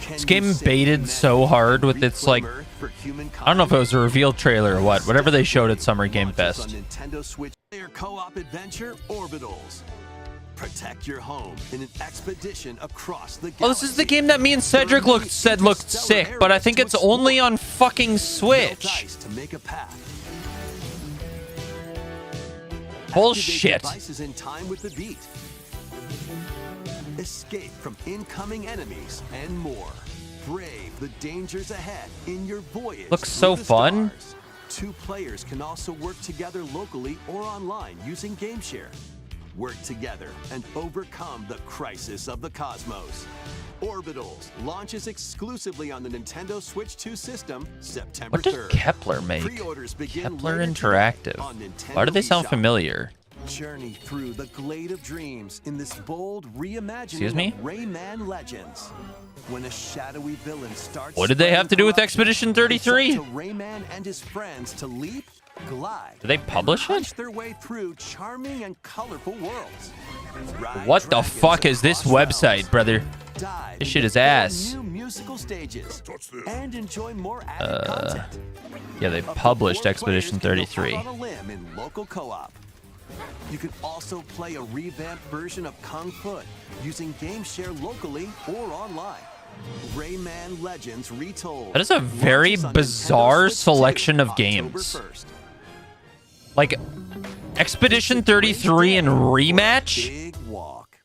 This game baited so hard with its like, I don't know if it was a reveal trailer or what, whatever they showed at Summer Game Fest. Nintendo Switch player co-op adventure Orbitals. Protect your home in an expedition across the galaxy. Oh, this is the game that me and Cedric looked sick, but I think it's only on fucking Switch. To make a path. Bullshit. Devices in time with the beat. Escape from incoming enemies and more. Brave the dangers ahead in your voyage. Looks so through the fun. stars. 2 players can also work together locally or online using GameShare. Work together and overcome the crisis of the cosmos. Orbitals launches exclusively on the Nintendo Switch 2 system September What does 3rd. Kepler make? Pre-orders begin Kepler later Interactive. today on Nintendo Why do they sound eShop. familiar? Journey through the glade of dreams in this bold reimagining Excuse me? of Rayman Legends. When a shadowy villain starts. What did they have to do with Expedition 33? It's up to Rayman and his friends to leap, glide. Did they publish and it? punch their way through charming and colorful worlds. Ride What the dragons fuck is this across realms. website, brother? dive This shit into is ass. new musical stages, and enjoy more added content. Yeah, they Up to published 4 Expedition players can go 33. out on a limb in local co-op. You can also play a revamped version of Kung Fu using game share locally or online. Rayman Legends Retold. That is a very launches on bizarre Nintendo Switch 2, selection of October games. 1st. Like, Expedition 33 and Rematch? Big Walk.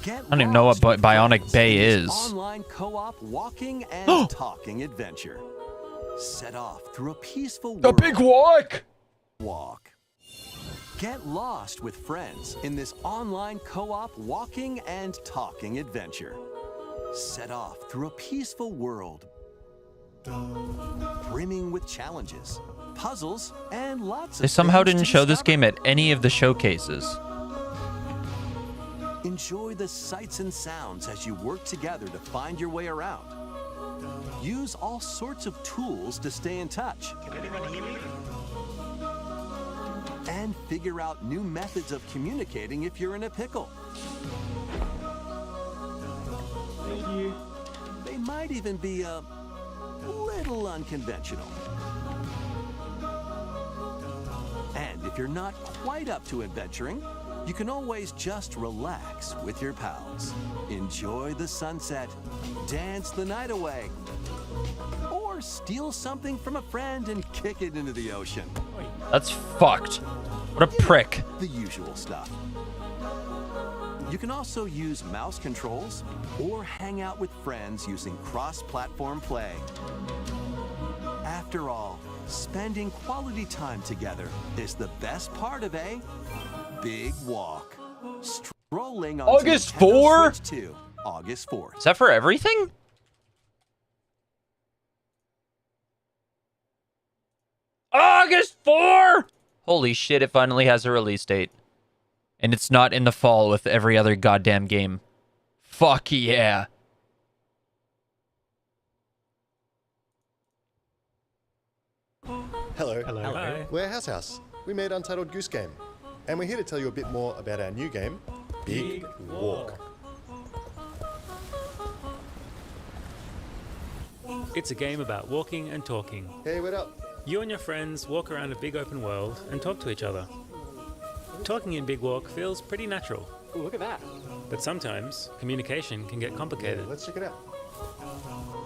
Get I don't even know what lost with Bionic friends Bay in this is. Online co-op walking and talking adventure. Set off through a peaceful world. Big Walk! Walk. Get lost with friends in this online co-op walking and talking adventure. Set off through a peaceful world brimming with challenges, puzzles, and lots of They somehow things didn't to show this discover. game at any of the showcases. Enjoy the sights and sounds as you work together to find your way around. Use all sorts of tools to stay in touch. Can anyone hear me? And figure out new methods of communicating if you're in a pickle. Thank you. They might even be a little unconventional. And if you're not quite up to adventuring, you can always just relax with your pals. Enjoy the sunset, dance the night away, or steal something from a friend and kick it into the ocean. That's fucked. What a prick. The usual stuff. You can also use mouse controls or hang out with friends using cross-platform play. After all, spending quality time together is the best part of a big walk. Strolling on August 4? Switch 2, August 4th. Is that for everything? August 4! Holy shit, it finally has a release date. And it's not in the fall with every other goddamn game. Fuck yeah. Hello. Hello. We're House House. We made Untitled Goose Game. And we're here to tell you a bit more about our new game, Big Walk. It's a game about walking and talking. Hey, what up? You and your friends walk around a big open world and talk to each other. Talking in Big Walk feels pretty natural. Ooh, look at that. But sometimes communication can get complicated. Let's check it out.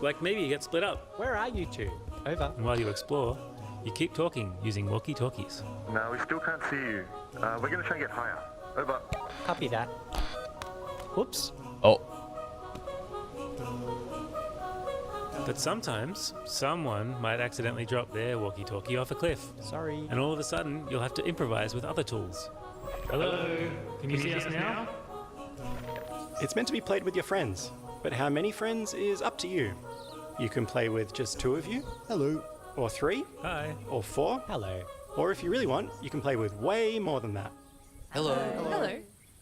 Like maybe you get split up. Where are you two? Over. And while you explore, you keep talking using walkie-talkies. No, we still can't see you. We're going to try and get higher. Over. Copy that. Whoops. Oh. But sometimes, someone might accidentally drop their walkie-talkie off a cliff. Sorry. And all of a sudden, you'll have to improvise with other tools. Hello? Can you see us now? It's meant to be played with your friends, but how many friends is up to you. You can play with just 2 of you. Hello. Or 3. Hi. Or 4. Hello. Or if you really want, you can play with way more than that. Hello. Hello.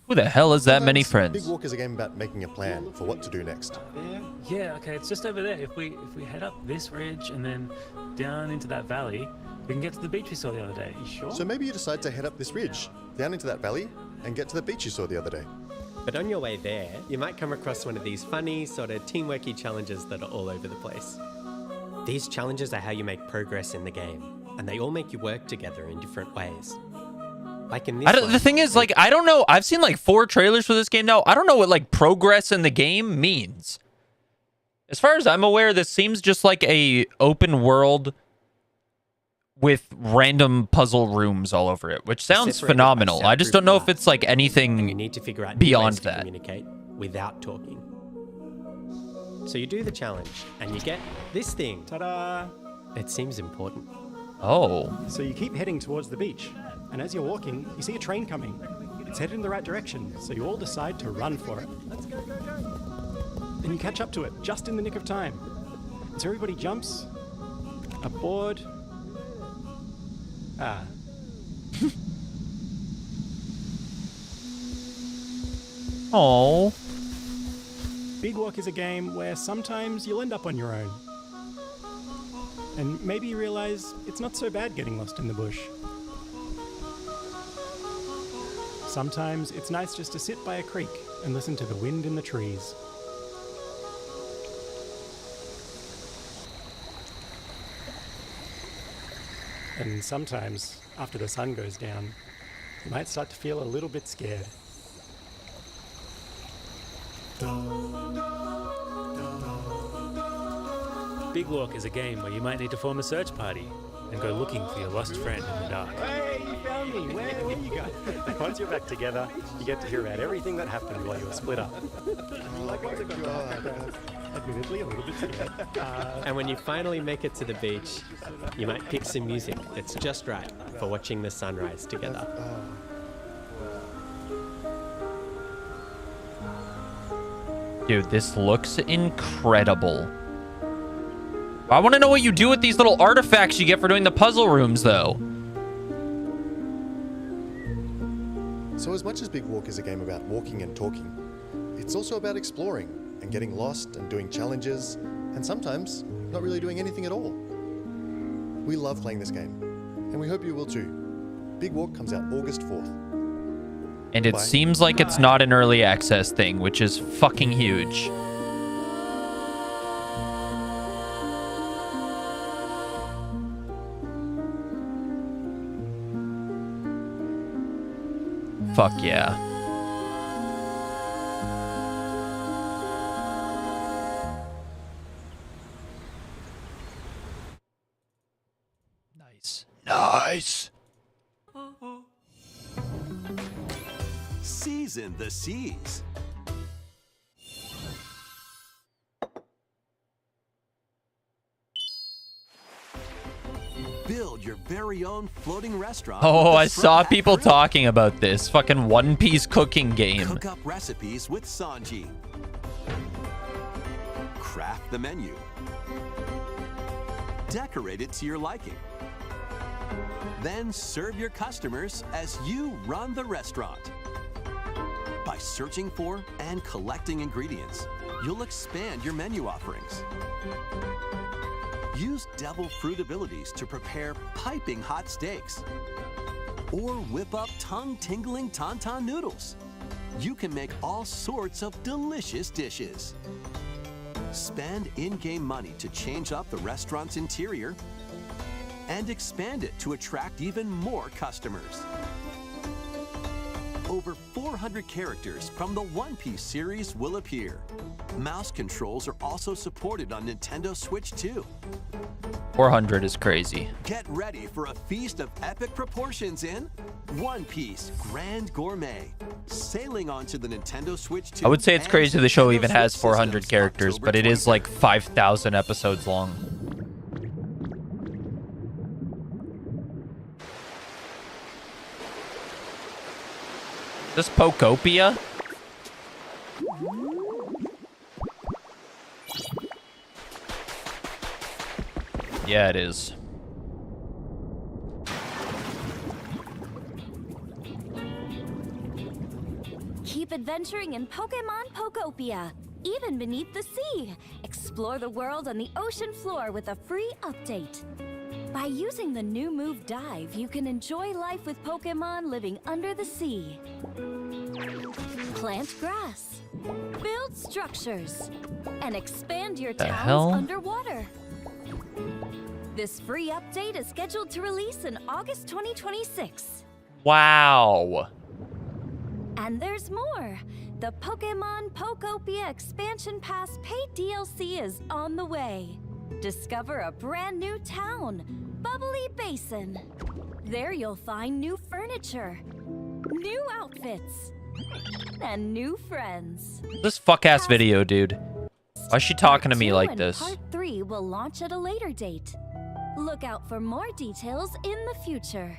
Who the hell is that many Big friends? Walk is a game about making a plan for what to do next. Yeah, okay, it's just over there. If we head up this ridge and then down into that valley, we can get to the beach we saw the other day. You sure? So maybe you decide to head up this ridge, down into that valley, and get to the beach you saw the other day. But on your way there, you might come across one of these funny, sort of teamworky challenges that are all over the place. These challenges are how you make progress in the game, and they all make you work together in different ways. Like in this The thing is, like, I don't know. I've seen like 4 trailers for this game now. I don't know what like progress in the game means. As far as I'm aware, this seems just like a open world with random puzzle rooms all over it, which sounds Separated by phenomenal. I just don't know if soundproof it's like anything and you need to figure out new beyond ways to that. communicate without talking. So you do the challenge, and you get this thing. Ta-da! It seems important. Oh. So you keep heading towards the beach, and as you're walking, you see a train coming. It's headed in the right direction, so you all decide to run for it. Let's go, go, go! And you catch up to it just in the nick of time. So everybody jumps aboard. Ah. Oh. Big Walk is a game where sometimes you'll end up on your own. And maybe you realize it's not so bad getting lost in the bush. Sometimes it's nice just to sit by a creek and listen to the wind in the trees. And sometimes, after the sun goes down, you might start to feel a little bit scared. Big Walk is a game where you might need to form a search party and go looking for your lost friend in the dark. Hey, you found me! Where you go? Once you're back together, you get to hear about everything that happened while you were split up. Like once I got to the background, admittedly a little bit scared. And when you finally make it to the beach, you might pick some music that's just right for watching the sunrise together. Dude, this looks incredible. I want to know what you do with these little artifacts you get for doing the puzzle rooms, though. So as much as Big Walk is a game about walking and talking, it's also about exploring and getting lost and doing challenges, and sometimes not really doing anything at all. We love playing this game, and we hope you will too. Big Walk comes out August 4th. And it seems like it's not an early access thing, which is fucking huge. Fuck yeah. Nice. Nice. Season the seas. Build your very own floating restaurant. Oh, I saw people talking about this fucking One Piece cooking game. Cook up recipes with Sanji. Craft the menu. Decorate it to your liking. Then serve your customers as you run the restaurant. By searching for and collecting ingredients, you'll expand your menu offerings. Use devil fruit abilities to prepare piping hot steaks. Or whip up tongue-tingling tauntaun noodles. You can make all sorts of delicious dishes. Spend in-game money to change up the restaurant's interior and expand it to attract even more customers. Over 400 characters from the One Piece series will appear. Mouse controls are also supported on Nintendo Switch 2. 400 is crazy. Get ready for a feast of epic proportions in One Piece Grand Gourmet. Sailing onto the Nintendo Switch 2. I would say it's crazy the show even has 400 characters, but it is like 5,000 episodes long. This Pokopia? Yeah, it is. Keep adventuring in Pokemon Pokopia, even beneath the sea. Explore the world on the ocean floor with a free update. By using the new move Dive, you can enjoy life with Pokemon living under the sea. Plant grass, build structures, and expand your towns underwater. This free update is scheduled to release in August 2026. Wow. And there's more. The Pokemon Pokopia Expansion Pass paid DLC is on the way. Discover a brand new town, Bubbly Basin. There you'll find new furniture, new outfits, and new friends. This fuck-ass video, dude. Why is she talking to me like this? Part 3 will launch at a later date. Look out for more details in the future.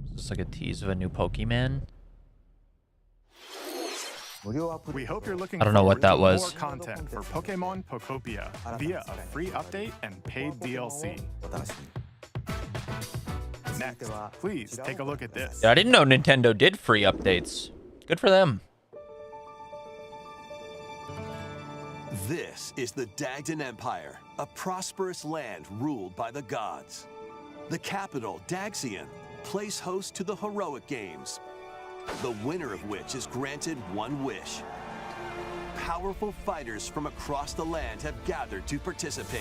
Is this like a tease of a new Pokemon? We hope you're looking I don't know what that forward to was. more content for Pokemon Pokopia via a free update and paid DLC. Next, please take a look at this. Yeah, I didn't know Nintendo did free updates. Good for them. This is the Dagdan Empire, a prosperous land ruled by the gods. The capital, Daxian, plays host to the heroic games, the winner of which is granted one wish. powerful fighters from across the land have gathered to participate.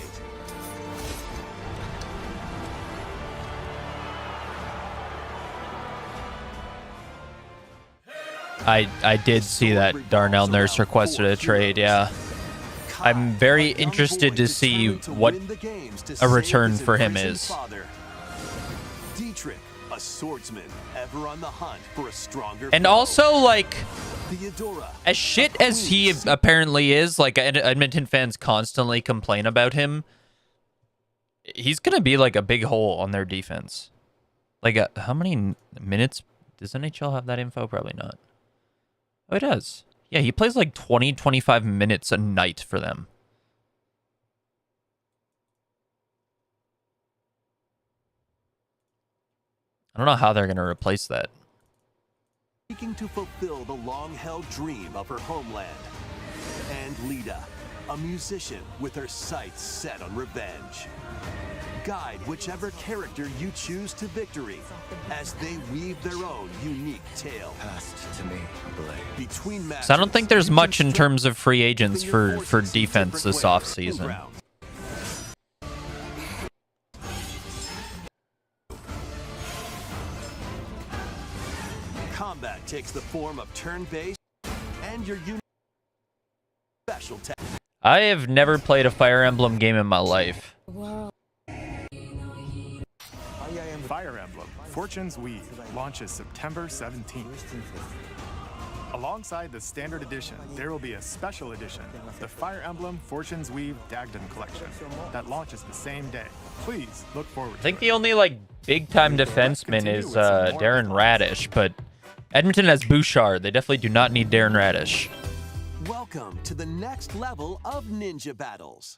I did see that Darnell Nurse requested a trade, yeah. I'm very interested to see what a return for him is. Dietrich, a swordsman, ever on the hunt for a stronger And foe. also, like, Theodora, as shit as he apparently is, like, Edmonton fans constantly complain about him, he's gonna be, like, a big hole on their defense. Like, how many minutes? Does NHL have that info? Probably not. Oh, it does. Yeah, he plays like 20, 25 minutes a night for them. I don't know how they're going to replace that. seeking to fulfill the long-held dream of her homeland. And Lita, a musician with her sights set on revenge. Guide whichever character you choose to victory as they weave their own unique tale. Passed to me, Blade. Between So I don't think there's much in terms of free agents for defense this offseason. Combat takes the form of turn-based and your unique special tech. I have never played a Fire Emblem game in my life. Fire Emblem Fortune's Weave launches September 17th. Alongside the standard edition, there will be a special edition, the Fire Emblem Fortune's Weave Dagden Collection, that launches the same day. Please look forward to it. I think the only like big time defenseman is Darren Radish, but Edmonton has Bouchard. They definitely do not need Darren Radish. Welcome to the next level of ninja battles.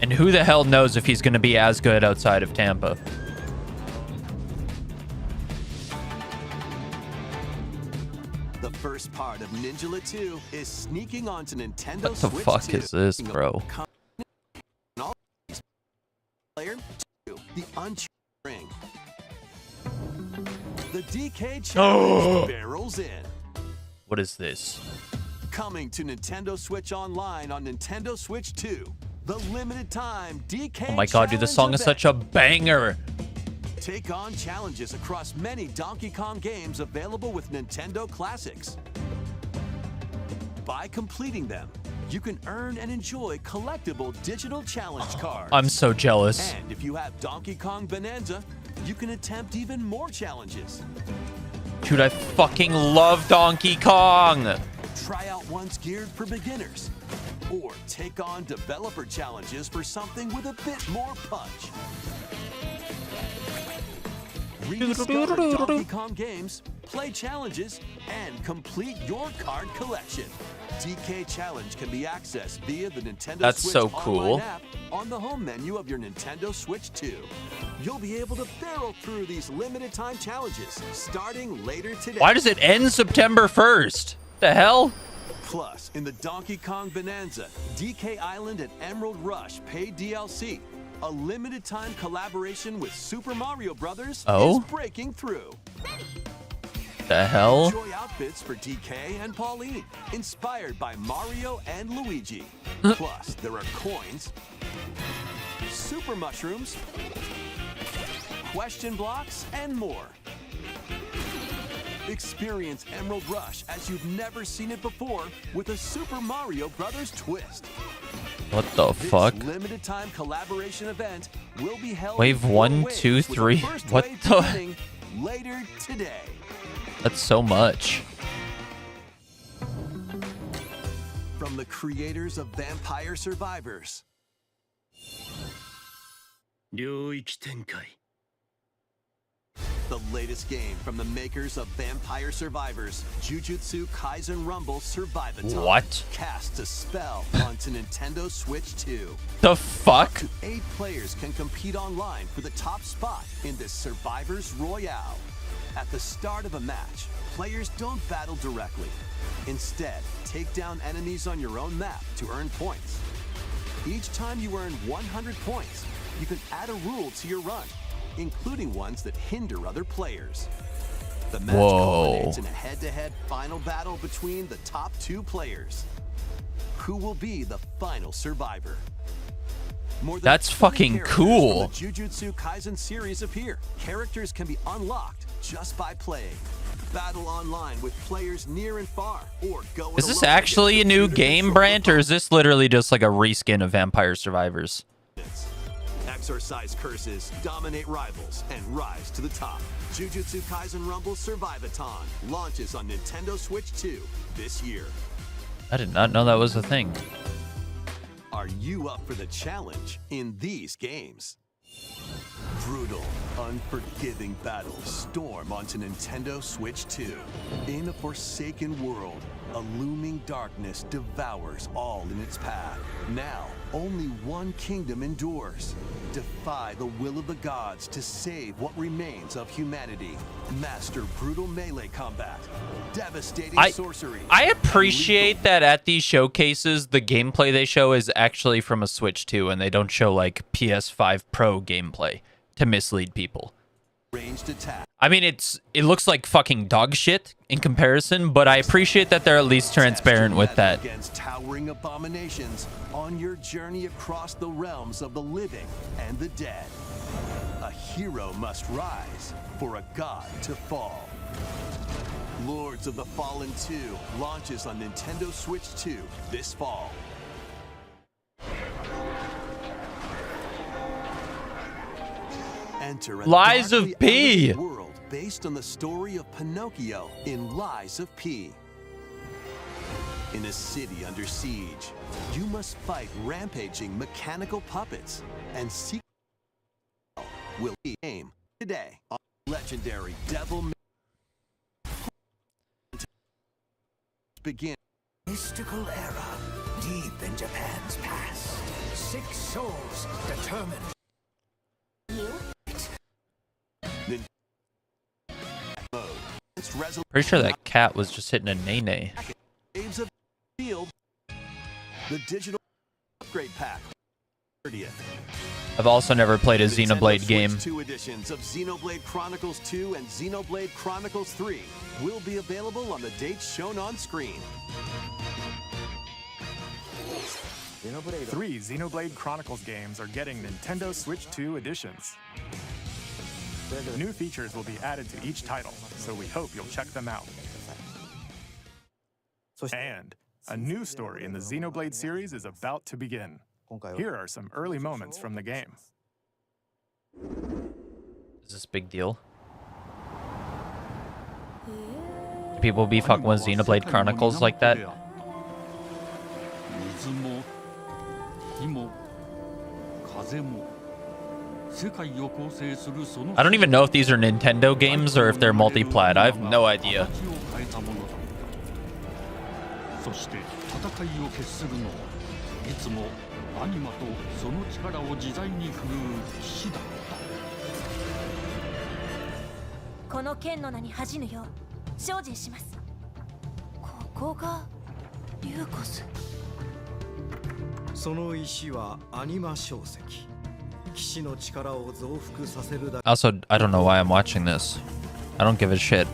And who the hell knows if he's going to be as good outside of Tampa? The first part of Ninjala 2 is sneaking onto Nintendo What the Switch fuck 2. is this, bro? Player 2, the Unchained Ring. The DK Challenge barrels in. What is this? Coming to Nintendo Switch Online on Nintendo Switch 2. The limited time DK Oh my god, dude, this song is such a banger. Take on challenges across many Donkey Kong games available with Nintendo Classics. By completing them, you can earn and enjoy collectible digital challenge cards. I'm so jealous. And if you have Donkey Kong Bonanza, you can attempt even more challenges. Dude, I fucking love Donkey Kong. Try out ones geared for beginners. Or take on developer challenges for something with a bit more punch. Rediscover Donkey Kong games, play challenges, and complete your card collection. DK Challenge can be accessed via the Nintendo That's Switch so cool. online app on the home menu of your Nintendo Switch 2. You'll be able to barrel through these limited time challenges starting later today. Why does it end September 1st? The hell? Plus, in the Donkey Kong Bonanza, DK Island and Emerald Rush paid DLC, a limited time collaboration with Super Mario Brothers is breaking through. The hell? Enjoy outfits for DK and Pauline, inspired by Mario and Luigi. Plus, there are coins, super mushrooms, question blocks, and more. Experience Emerald Rush as you've never seen it before with a Super Mario Brothers twist. What the fuck? This limited time collaboration event will be held Wave in 1, 4 2, waves, with 3. the first What wave the? beginning later today. That's so much. From the creators of Vampire Survivors. The latest game from the makers of Vampire Survivors, Jujutsu Kaisen Rumble Survivathon. What? Casts a spell onto Nintendo Switch 2. The fuck? Up to 8 players can compete online for the top spot in this Survivors Royale. At the start of a match, players don't battle directly. Instead, take down enemies on your own map to earn points. Each time you earn 100 points, you can add a rule to your run, including ones that hinder other players. The match culminates in a head-to-head final battle between the top 2 players. Who will be the final survivor? More than That's 20 fucking characters cool. From the Jujutsu Kaisen series appear. Characters can be unlocked just by playing. Battle online with players near and far, or go it Is this alone actually a against new computer game, controlled Brant, or is this literally just like a reskin of Vampire Survivors? opponents. Exorcise curses, dominate rivals, and rise to the top. Jujutsu Kaisen Rumble Survivathon launches on Nintendo Switch 2 this year. I did not know that was a thing. Are you up for the challenge in these games? Brutal, unforgiving battles storm onto Nintendo Switch 2. In a forsaken world, a looming darkness devours all in its path. Now, only one kingdom endures. Defy the will of the gods to save what remains of humanity. Master brutal melee combat, devastating sorcery. I appreciate that at these showcases, the gameplay they show is actually from a Switch 2, and they don't show like PS5 Pro gameplay to mislead people. Ranged attack. I mean, it looks like fucking dog shit in comparison, but I appreciate that they're at least transparent with that. Against towering abominations on your journey across the realms of the living and the dead. A hero must rise for a god to fall. Lords of the Fallen 2 launches on Nintendo Switch 2 this fall. Enter a Lies of darkly P. elevated world based on the story of Pinocchio in Lies of P. In a city under siege, you must fight rampaging mechanical puppets and seek will be game today on legendary Devil May begin. Mystical era, deep in Japan's past. 6 souls determined. Pretty sure that cat was just hitting a nay-nay. Waves of Field, the digital upgrade pack. 30th. I've also never played a Xenoblade game. Switch 2 editions of Xenoblade Chronicles 2 and Xenoblade Chronicles 3 will be available on the dates shown on screen. 3 Xenoblade Chronicles games are getting Nintendo Switch 2 editions. New features will be added to each title, so we hope you'll check them out. And a new story in the Xenoblade series is about to begin. Here are some early moments from the game. Is this a big deal? People be fucking with Xenoblade Chronicles like that? I don't even know if these are Nintendo games or if they're multi-plat. I have no idea. そして戦いを決するのはいつもアニマとその力を自在に振るう騎士だった。この剣の名に恥じぬよう精進します。ここがリューコス。その石はアニマ小石。騎士の力を増幅させるだけ。 Also, I don't know why I'm watching this. I don't give a shit.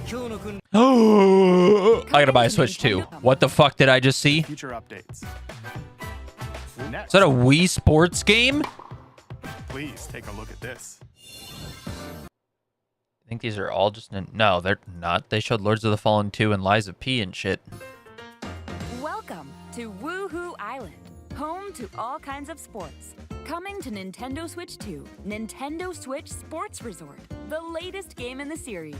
今日の訓 I gotta buy a Switch 2. What the fuck did I just see? Future updates. Is that a Wii Sports game? Please take a look at this. I think these are all just... No, they're not. They showed Lords of the Fallen 2 and Lies of P and shit. Welcome to Woohoo Island, home to all kinds of sports. Coming to Nintendo Switch 2, Nintendo Switch Sports Resort, the latest game in the series.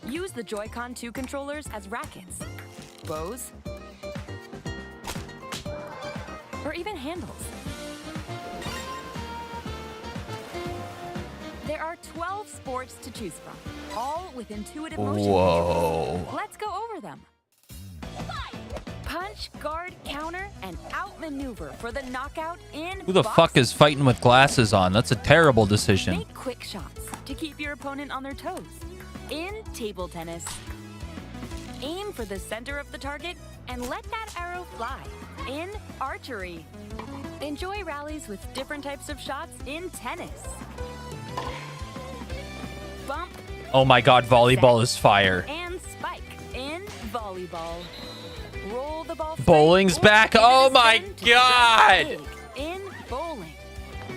Use the Joy-Con 2 controllers as rackets, bows, or even handles. There are 12 sports to choose from, all with intuitive motion. Whoa. Let's go over them. Punch, guard, counter, and outmaneuver for the knockout in Who the fuck is fighting with glasses on? That's a terrible decision. Make quick shots to keep your opponent on their toes. In table tennis, aim for the center of the target and let that arrow fly. In archery, enjoy rallies with different types of shots in tennis. Bump. Oh my god, volleyball is fire. And spike in volleyball. Roll the ball. Bowling's back. Oh my god. In bowling.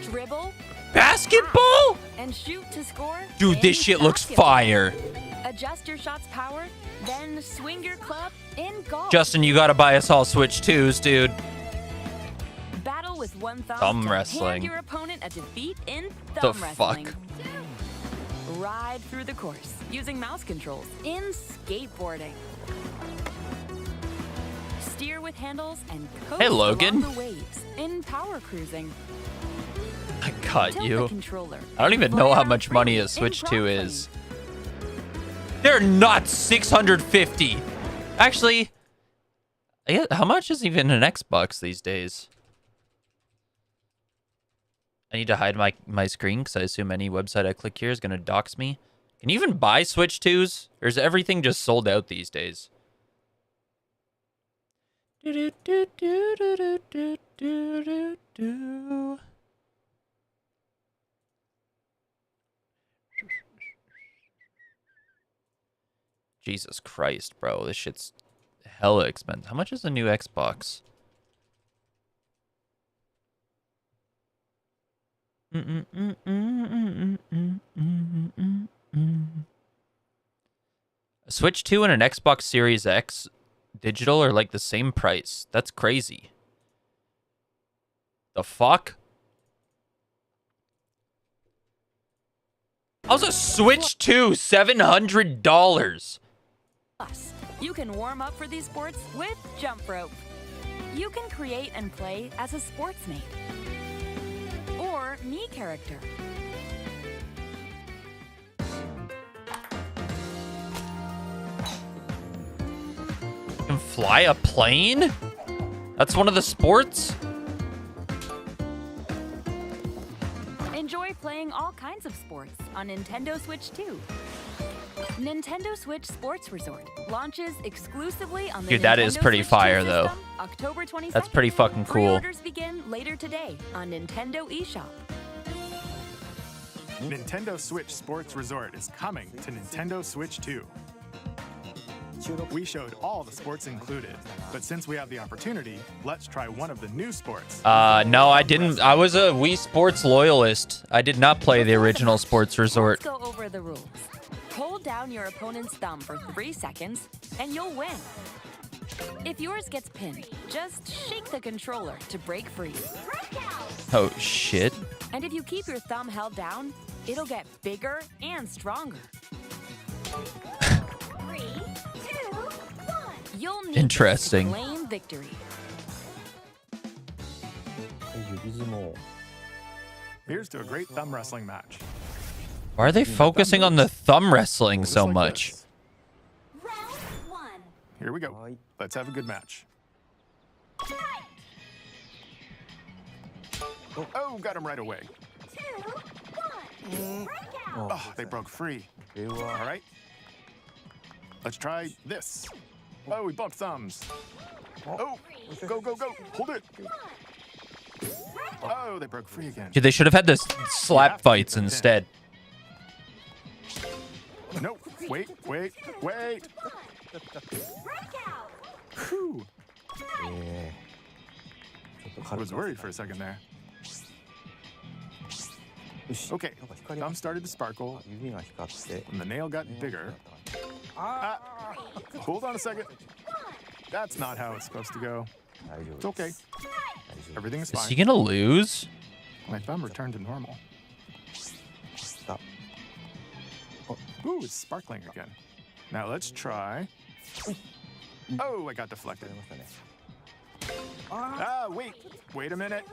Dribble. Basketball? And shoot to score. Dude, this shit looks fire. Adjust your shot's power, then swing your club in golf. Justin, you gotta buy us all Switch 2s, dude. Battle with one thumb. Thumb to wrestling. Hand your opponent a defeat in The thumb wrestling. fuck? Ride through the course using mouse controls in skateboarding. Steer with handles and coast Hey, Logan. along the waves in power cruising. I got Tilt you. the controller. I don't even know how much money a Switch 2 is. They're not 650. Actually, how much is even an Xbox these days? I need to hide my screen because I assume any website I click here is going to dox me. Can you even buy Switch 2s? Or is everything just sold out these days? Jesus Christ, bro. This shit's hella expensive. How much is a new Xbox? A Switch 2 and an Xbox Series X digital are like the same price. That's crazy. The fuck? How's a Switch 2 $700? Plus, you can warm up for these sports with jump rope. You can create and play as a sportsmate or me character. You can fly a plane? That's one of the sports? Enjoy playing all kinds of sports on Nintendo Switch 2. Nintendo Switch Sports Resort launches exclusively on the Dude, that Nintendo is pretty Switch 2 fire, though. system, October 22nd. That's pretty fucking cool. Pre-orders begin later today on Nintendo eShop. Nintendo Switch Sports Resort is coming to Nintendo Switch 2. We showed all the sports included, but since we have the opportunity, let's try one of the new sports. No, I didn't. I was a Wii Sports loyalist. I did not play the original Sports Resort. Let's go over the rules. Hold down your opponent's thumb for 3 seconds, and you'll win. If yours gets pinned, just shake the controller to break free. Oh, shit. And if you keep your thumb held down, it'll get bigger and stronger. 3, 2, 1. You'll need Interesting. to claim victory. Here's to a great thumb wrestling match. Why are they focusing on the thumb wrestling so much? Here we go. Let's have a good match. Oh, got him right away. 2, 1. Oh, they broke free. All right. Let's try this. Oh, we bumped thumbs. Oh, go, go, go. Hold it. Oh, they broke free again. Dude, they should have had the slap fights instead. No, wait. Whew. I was worried for a second there. Okay, thumb started to sparkle, and the nail got bigger. Hold on a second. That's not how it's supposed to go. It's okay. Everything is fine. Is he gonna lose? My thumb returned to normal. Stop. Ooh, it's sparkling again. Now let's try. Oh, I got deflected. Wait a minute.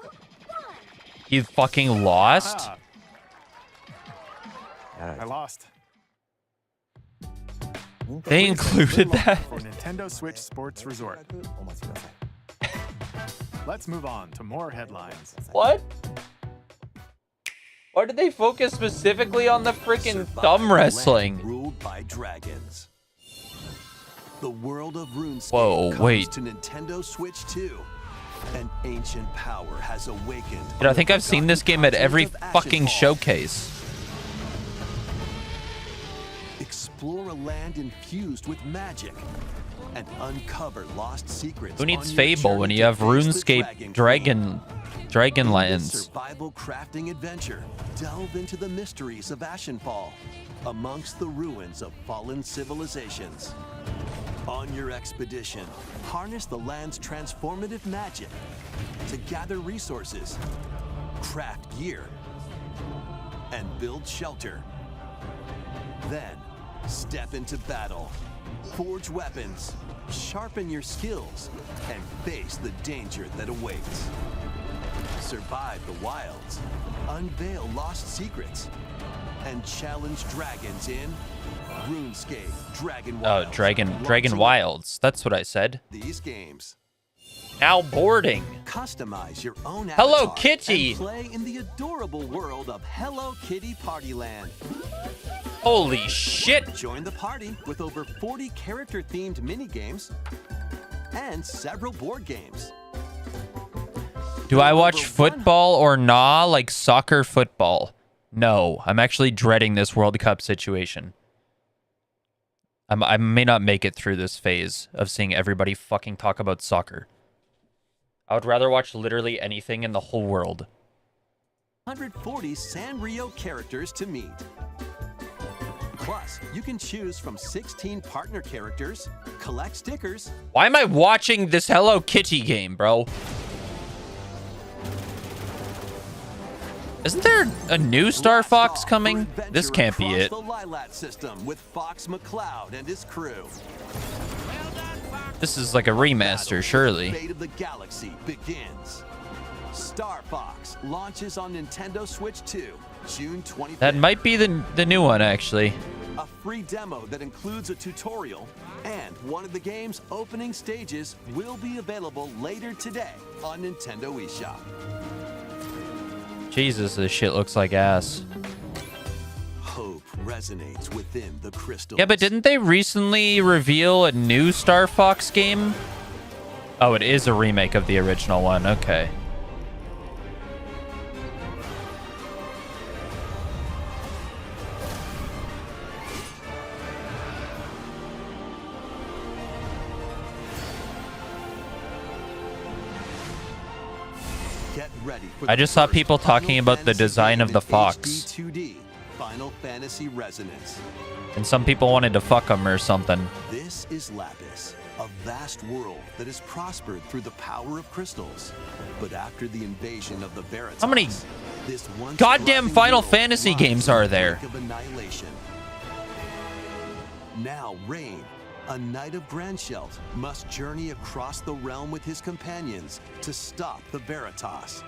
You fucking lost? I lost. They included that? For Nintendo Switch Sports Resort. Let's move on to more headlines. What? Why did they focus specifically on the freaking thumb wrestling? Ruled by dragons. The world of RuneScape Whoa, comes wait. to Nintendo Switch 2. An ancient power has awakened. Dude, I think I've seen this game at every fucking showcase. Explore a land infused with magic and uncover lost secrets. Who needs on your Fable when journey you to have face the RuneScape Dragon Dragonlands? Survival crafting adventure. Delve into the mysteries of Ashenfall, amongst the ruins of fallen civilizations. On your expedition, harness the land's transformative magic to gather resources, craft gear, and build shelter. Then, step into battle, forge weapons, sharpen your skills, and face the danger that awaits. Survive the wilds, unveil lost secrets, and challenge dragons in RuneScape Dragon Wilds. Oh, Dragon Wilds. That's what I said. These games. Now boarding. Customize your own Hello avatar Kitty. and play in the adorable world of Hello Kitty Partyland. Holy shit. Join the party with over 40 character-themed mini-games and several board games. Do I watch football or nah, like soccer football? No, I'm actually dreading this World Cup situation. I may not make it through this phase of seeing everybody fucking talk about soccer. I would rather watch literally anything in the whole world. 140 Sanrio characters to meet. Plus, you can choose from 16 partner characters, collect stickers. Why am I watching this Hello Kitty game, bro? Isn't there a new Star Fox coming? This can't be it. The Lilat system with Fox McCloud and his crew. This is like a remaster, surely. Fate of the Galaxy begins. Star Fox launches on Nintendo Switch 2, June 25th. That might be the new one, actually. A free demo that includes a tutorial, and one of the game's opening stages will be available later today on Nintendo eShop. Jesus, this shit looks like ass. Hope resonates within the crystal. Yeah, but didn't they recently reveal a new Star Fox game? Oh, it is a remake of the original one. Okay. Get ready for I just saw people talking about the design of the fox. HD2D, Final Fantasy Resonance. And some people wanted to fuck him or something. This is Lapis, a vast world that has prospered through the power of crystals. But after the invasion of the Veritas, How many this once goddamn thriving Final world Fantasy lies games on are the there? brink of annihilation. Now Rain, a knight of Grandshelt, must journey across the realm with his companions to stop the Veritas.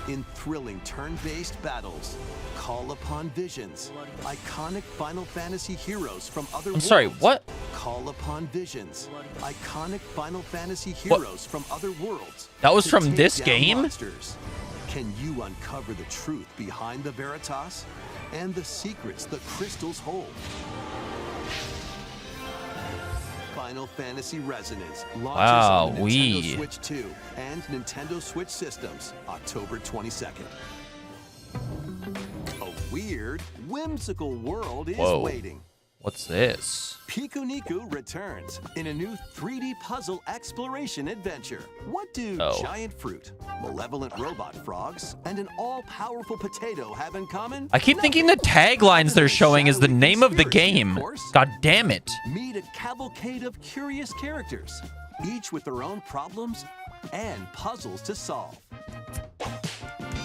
In thrilling turn-based battles, call upon visions, iconic Final Fantasy heroes from other worlds. I'm sorry, what? Call upon visions, iconic Final Fantasy heroes from other worlds. That was to from take this down game? Monsters. Can you uncover the truth behind the Veritas and the secrets the crystals hold? Final Fantasy Resonance launches on Nintendo Switch 2 and Nintendo Switch systems October 22nd. A weird, whimsical world is Whoa. waiting. What's this? Piku Niku returns in a new 3D puzzle exploration adventure. What do giant fruit, malevolent robot frogs, and an all-powerful potato have in common? I keep thinking the taglines they're showing is the name of the game. God damn it. Meet a cavalcade of curious characters, each with their own problems and puzzles to solve.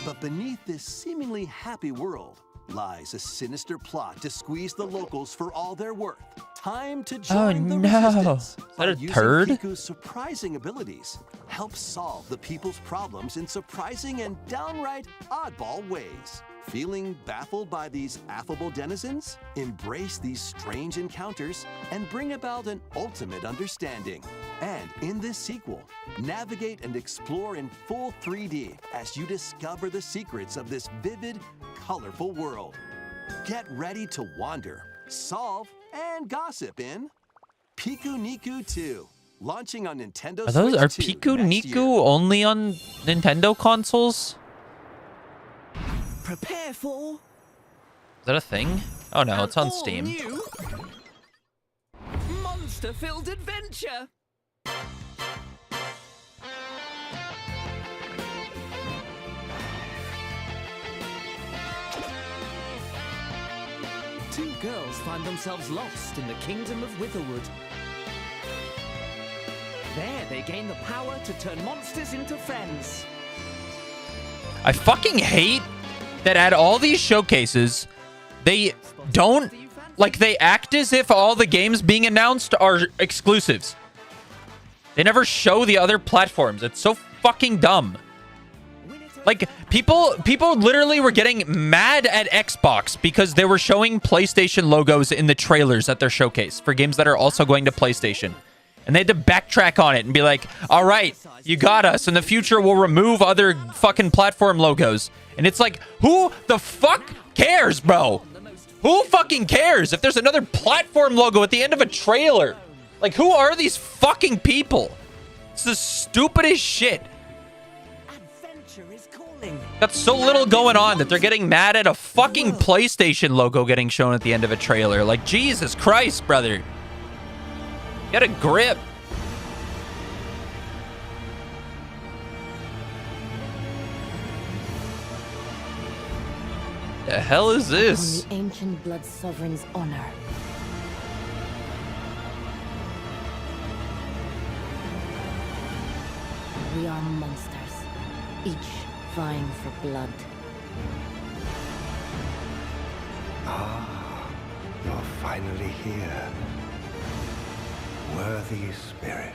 But beneath this seemingly happy world lies a sinister plot to squeeze the locals for all they're worth. Time to join the resistance. Is that a by using turd? Piku's surprising abilities, help solve the people's problems in surprising and downright oddball ways. Feeling baffled by these affable denizens? Embrace these strange encounters and bring about an ultimate understanding. And in this sequel, navigate and explore in full 3D as you discover the secrets of this vivid, colorful world. Get ready to wander, solve, and gossip in Piku Niku 2, launching on Nintendo Switch 2 Are Piku next Niku year. only on Nintendo consoles? Prepare for Is that a thing? Oh no, it's on Steam. New monster-filled adventure. Two girls find themselves lost in the kingdom of Witherwood. There, they gain the power to turn monsters into friends. I fucking hate that at all these showcases, they don't, like, they act as if all the games being announced are exclusives. They never show the other platforms. It's so fucking dumb. Like, people literally were getting mad at Xbox because they were showing PlayStation logos in the trailers at their showcase for games that are also going to PlayStation. And they had to backtrack on it and be like, all right, you got us. In the future, we'll remove other fucking platform logos. And it's like, who the fuck cares, bro? Who fucking cares if there's another platform logo at the end of a trailer? Like, who are these fucking people? It's the stupidest shit. Got so little going on that they're getting mad at a fucking PlayStation logo getting shown at the end of a trailer. Like, Jesus Christ, brother. Get a grip. The hell is this? On the ancient blood sovereign's honor. We are monsters, each vying for blood. Ah, you're finally here. Worthy spirit.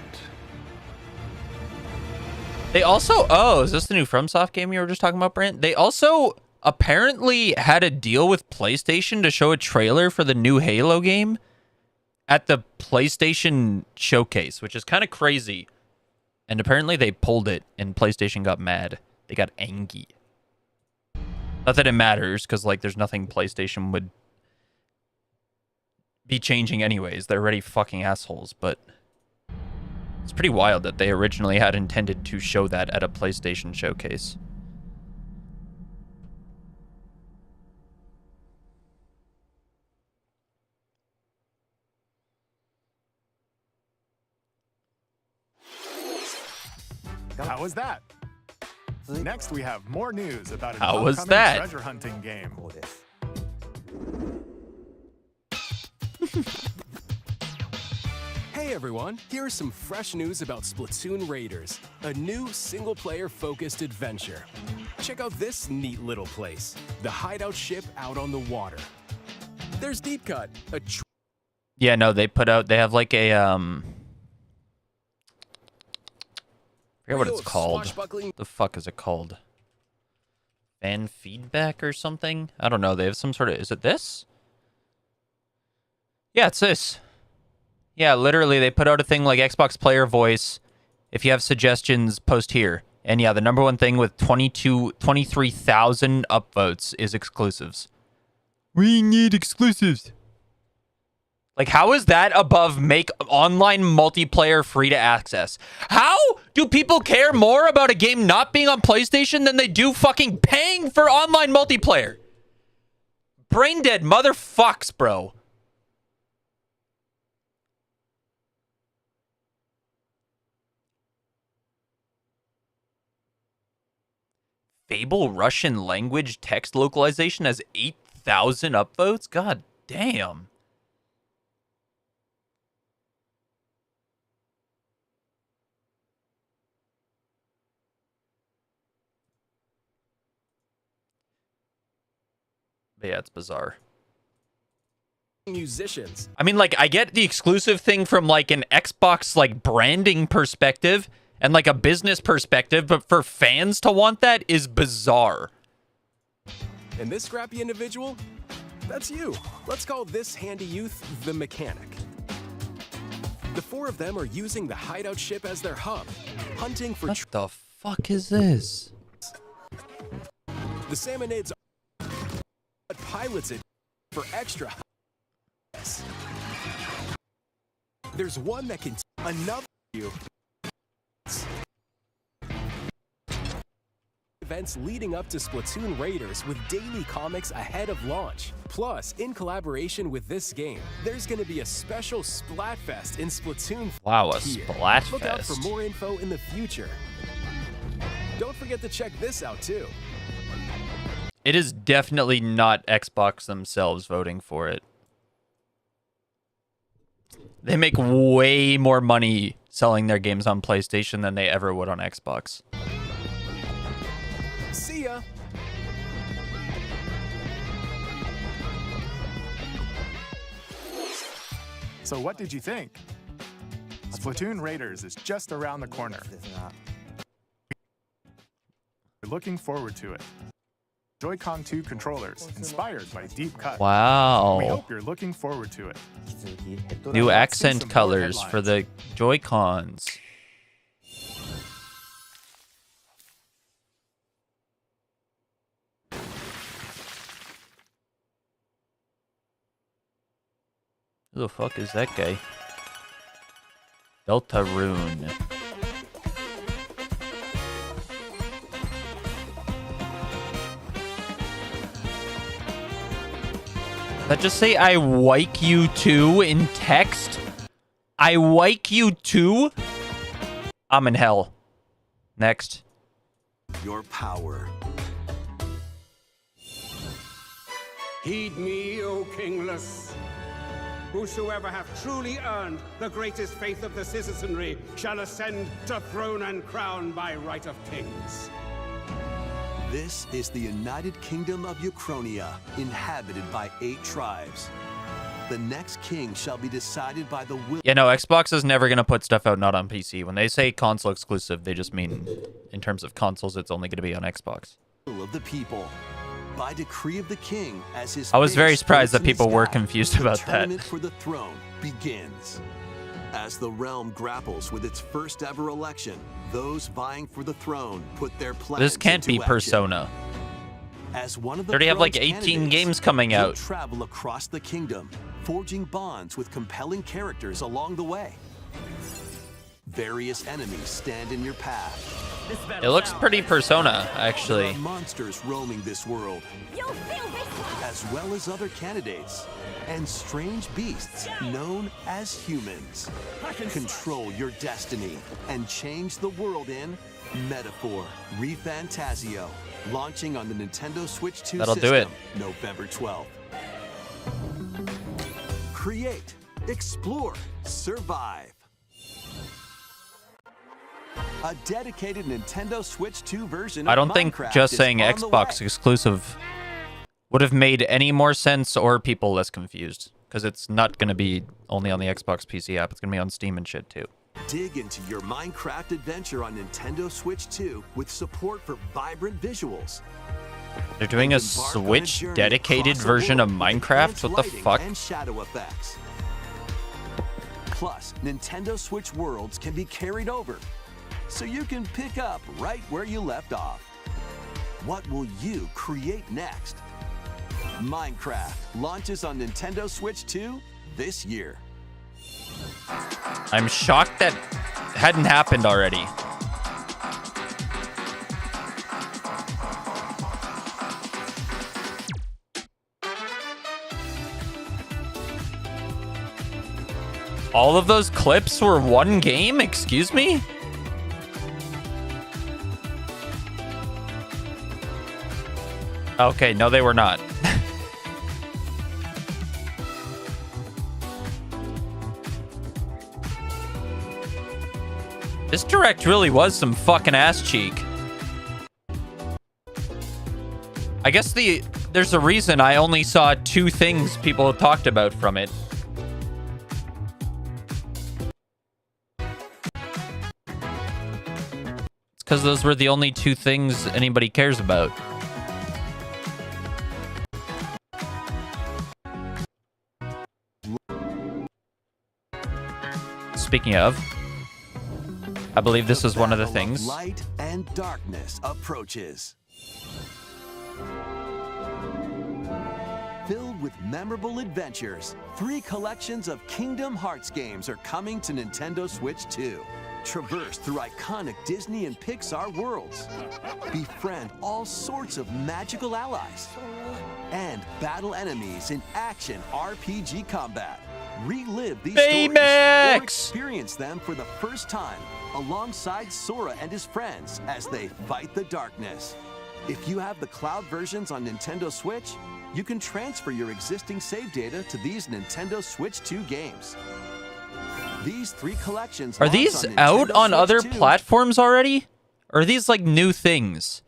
They also, oh, is this the new FromSoft game you were just talking about, Brent? They also apparently had a deal with PlayStation to show a trailer for the new Halo game at the PlayStation showcase, which is kind of crazy. And apparently they pulled it and PlayStation got mad. They got angry. Not that it matters, because like there's nothing PlayStation would be changing anyways. They're already fucking assholes, but it's pretty wild that they originally had intended to show that at a PlayStation showcase. How was that? Next, we have more news about an How was upcoming that? treasure hunting game. Hey everyone, here is some fresh news about Splatoon Raiders, a new single-player focused adventure. Check out this neat little place, the hideout ship out on the water. There's Deep Cut, a Yeah, no, they have like a I forget what it's called. The fuck is it called? Fan feedback or something? I don't know. They have some sort of, is it this? Yeah, it's this. Yeah, literally they put out a thing like Xbox Player Voice. If you have suggestions, post here. And yeah, the number one thing with 23,000 upvotes is exclusives. We need exclusives. Like, how is that above make online multiplayer free to access? How do people care more about a game not being on PlayStation than they do fucking paying for online multiplayer? Brain dead motherfucks, bro. Fable Russian language text localization has 8,000 upvotes? God damn. But yeah, it's bizarre. musicians. I mean, like, I get the exclusive thing from, like, an Xbox, like, branding perspective and, like, a business perspective, but for fans to want that is bizarre. And this scrappy individual? That's you. Let's call this handy youth the mechanic. The four of them are using the hideout ship as their hub, hunting for... What the fuck is this? The Salmonids pilots it for extra. There's one that can another you. events leading up to Splatoon Raiders with daily comics ahead of launch. Plus, in collaboration with this game, there's going to be a special Splatfest in Splatoon. Wow, a here. Splatfest. Look out for more info in the future. Don't forget to check this out too. It is definitely not Xbox themselves voting for it. They make way more money selling their games on PlayStation than they ever would on Xbox. See ya! So what did you think? Splatoon Raiders is just around the corner. We're looking forward to it. Joy-Con 2 controllers inspired by deep cuts. Wow. We hope you're looking forward to it. New accent colors for the Joy-Cons. Who the fuck is that guy? Deltarune. That just say I like you too in text? I like you too? I'm in hell. Next. Your power. Heed me, O kingless. Whosoever hath truly earned the greatest faith of the citizenry shall ascend to throne and crown by right of kings. This is the United Kingdom of Uchronia, inhabited by 8 tribes. The next king shall be decided by the will. Yeah, no, Xbox is never going to put stuff out not on PC. When they say console exclusive, they just mean in terms of consoles, it's only going to be on Xbox. Of the people. By decree of the king, as his I was very face surprised that floats in the people were sky, confused about the that. tournament for the throne begins. As the realm grapples with its first ever election, those vying for the throne put their plans This can't be into action. Persona. As one of the They already have like throne's 18 candidates, games coming you'll out. travel across the kingdom, forging bonds with compelling characters along the way. Various enemies stand in your path. It looks pretty Persona, actually. There are monsters roaming this world, as well as other candidates, and strange beasts known as humans. Control your destiny and change the world in Metaphor ReFantazio, launching on the Nintendo Switch 2 That'll system, do it. November 12th. Create, explore, survive. A dedicated Nintendo Switch 2 version of I don't think Minecraft just is saying on the Xbox way. exclusive would have made any more sense or people less confused. Because it's not going to be only on the Xbox PC app. It's going to be on Steam and shit too. Dig into your Minecraft adventure on Nintendo Switch 2 with support for vibrant visuals. They're doing a Embark on a Switch journey dedicated across the version of world with Minecraft? enhanced What the lighting fuck? and shadow effects. Plus, Nintendo Switch worlds can be carried over, so you can pick up right where you left off. What will you create next? Minecraft launches on Nintendo Switch 2 this year. I'm shocked that hadn't happened already. All of those clips were one game? Excuse me? Okay, no, they were not. This direct really was some fucking ass cheek. I guess there's a reason I only saw 2 things people talked about from it. It's because those were the only 2 things anybody cares about. Speaking of, I believe this is one of the Battle things. Light and darkness approaches. Filled with memorable adventures, 3 collections of Kingdom Hearts games are coming to Nintendo Switch 2. Traverse through iconic Disney and Pixar worlds. Befriend all sorts of magical allies. And battle enemies in action RPG combat. Relive these stories or experience them for the first time alongside Sora and his friends as they fight the darkness. If you have the cloud versions on Nintendo Switch, you can transfer your existing save data to these Nintendo Switch 2 games. These 3 collections Are these out on other platforms already? Or are these like new things?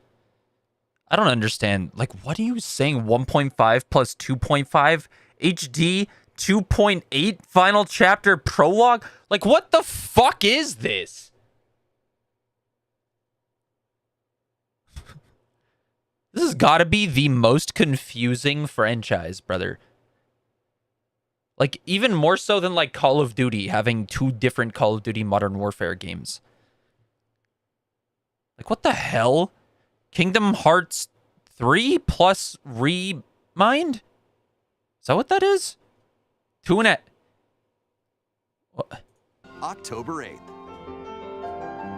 I don't understand. Like, what are you saying? 1.5 plus 2.5 HD 2.8 final chapter prologue? Like, what the fuck is this? This has got to be the most confusing franchise, brother. Like, even more so than, like, Call of Duty having 2 different Call of Duty Modern Warfare games. Like, what the hell? Kingdom Hearts 3 plus Remind? Is that what that is? 2 and October 8th.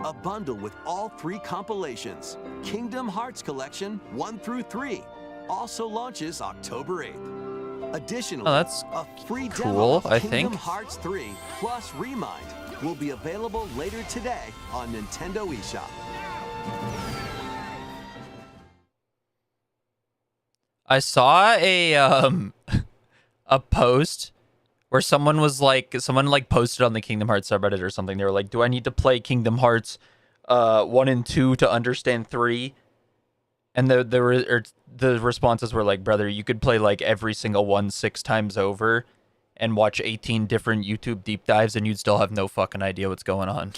A bundle with all 3 compilations. Kingdom Hearts Collection 1 through 3 also launches October 8th. Additionally, that's a free cool, demo I of Kingdom think. Hearts 3 plus Remind will be available later today on Nintendo eShop. I saw a a post where someone posted on the Kingdom Hearts subreddit or something. They were like, "Do I need to play Kingdom Hearts 1 and 2 to understand 3?" And the responses were like, "Brother, you could play like every single one 6 times over and watch 18 different YouTube deep dives and you'd still have no fucking idea what's going on."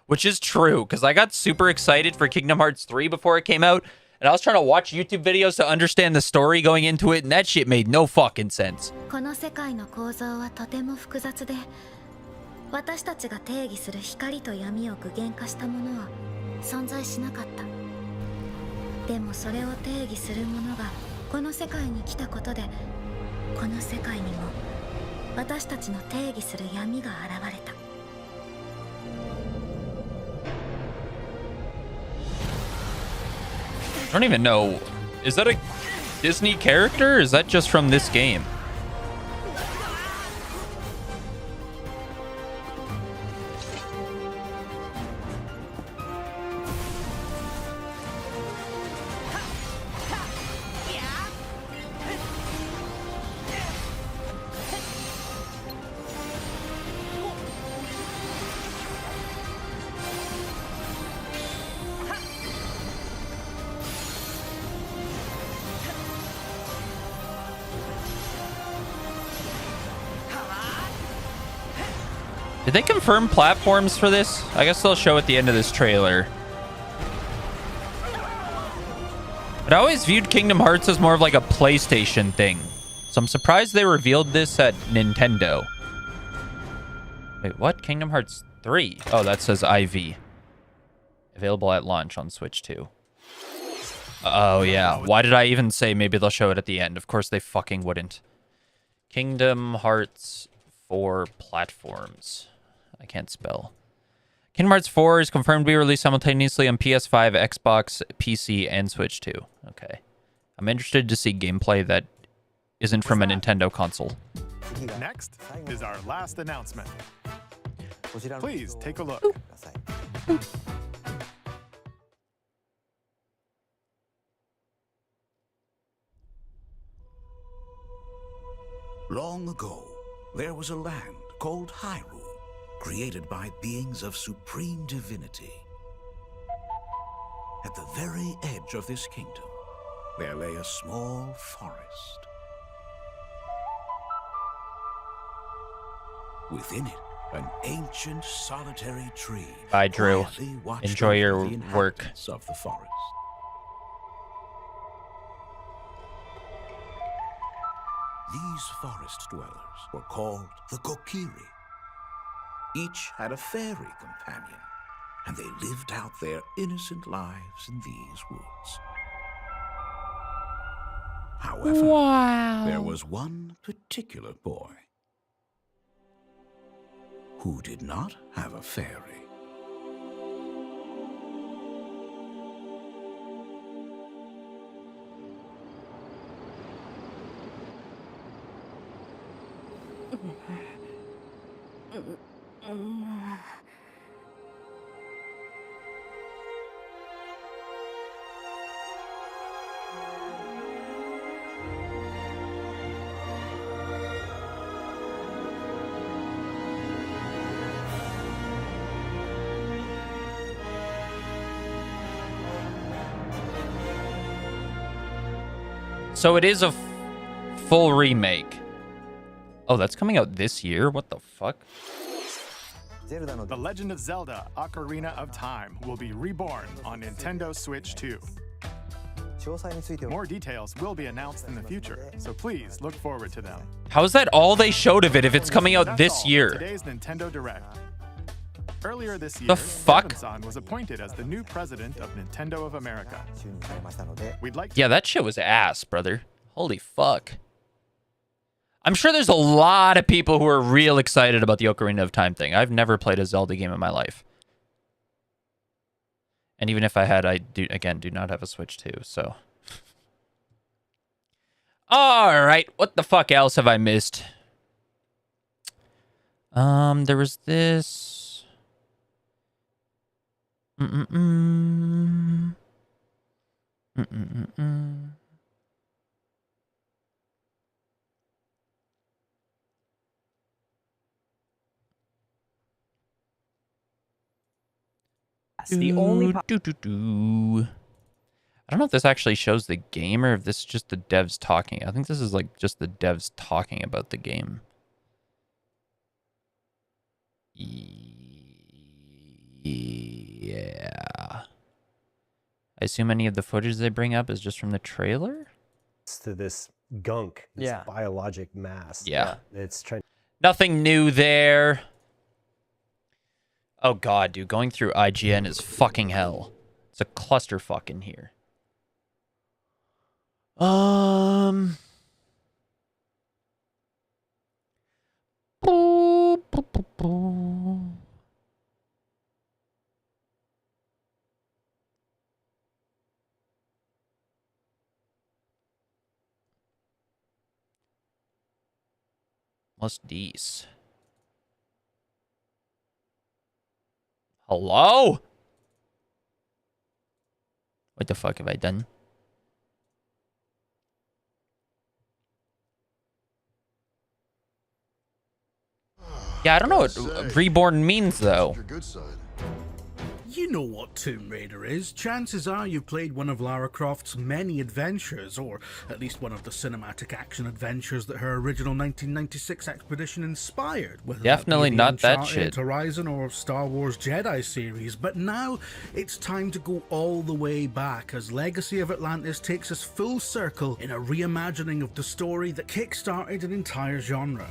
Which is true, because I got super excited for Kingdom Hearts 3 before it came out, and I was trying to watch YouTube videos to understand the story going into it, and that shit made no fucking sense. この世界の構造はとても複雑で、私たちが定義する光と闇を具現化したものは存在しなかった。でもそれを定義するものがこの世界に来たことで、この世界にも私たちの定義する闇が現れた。I don't even know. Is that a Disney character, or is that just from this game? Did they confirm platforms for this? I guess they'll show at the end of this trailer. But I always viewed Kingdom Hearts as more of like a PlayStation thing. So I'm surprised they revealed this at Nintendo. Wait, what? Kingdom Hearts 3? Oh, that says IV. Available at launch on Switch 2. Oh, yeah. Why did I even say maybe they'll show it at the end? Of course they fucking wouldn't. Kingdom Hearts 4 platforms. I can't spell. Kingdom Hearts 4 is confirmed to be released simultaneously on PS5, Xbox, PC, and Switch 2. Okay. I'm interested to see gameplay that isn't from a Nintendo console. Next is our last announcement. Please take a look. Long ago, there was a land called Hyrule, created by beings of supreme divinity. At the very edge of this kingdom, there lay a small forest. Within it, an ancient solitary tree. Bye, Drew. quietly watched Enjoy over your the work. inhabitants of the forest. These forest dwellers were called the Kokiri. Each had a fairy companion, and they lived out their innocent lives in these woods. However, there was one particular boy who did not have a fairy So it is a full remake. Oh, that's coming out this year? What the fuck? The Legend of Zelda: Ocarina of Time will be reborn on Nintendo Switch 2. More details will be announced in the future, so please look forward to them. How is that all they showed of it if it's coming out That's this all year? for Today's Nintendo Direct. Earlier this year, The fuck? Kevin-san was appointed as the new president of Nintendo of America. We'd like Yeah, that shit was ass, brother. Holy fuck. I'm sure there's a lot of people who are real excited about the Ocarina of Time thing. I've never played a Zelda game in my life. And even if I had, I do not have a Switch 2, so. Alright, what the fuck else have I missed? There was this. That's the only. I don't know if this actually shows the game or if this is just the devs talking. I think this is like just the devs talking about the game. Yeah. I assume any of the footage they bring up is just from the trailer? To this gunk, this Yeah. biologic mass. Yeah. It's trying. Nothing new there. Oh god, dude, going through IGN is fucking hell. It's a clusterfuck in here. What's these? Hello? What the fuck have I done? Yeah, I don't know what reborn means though. You know what Tomb Raider is. Chances are you've played one of Lara Croft's many adventures, or at least one of the cinematic action adventures that her original 1996 expedition inspired. Whether Definitely that be the not that Uncharted, shit. Horizon, or Star Wars Jedi series. But now it's time to go all the way back as Legacy of Atlantis takes us full circle in a reimagining of the story that kick-started an entire genre.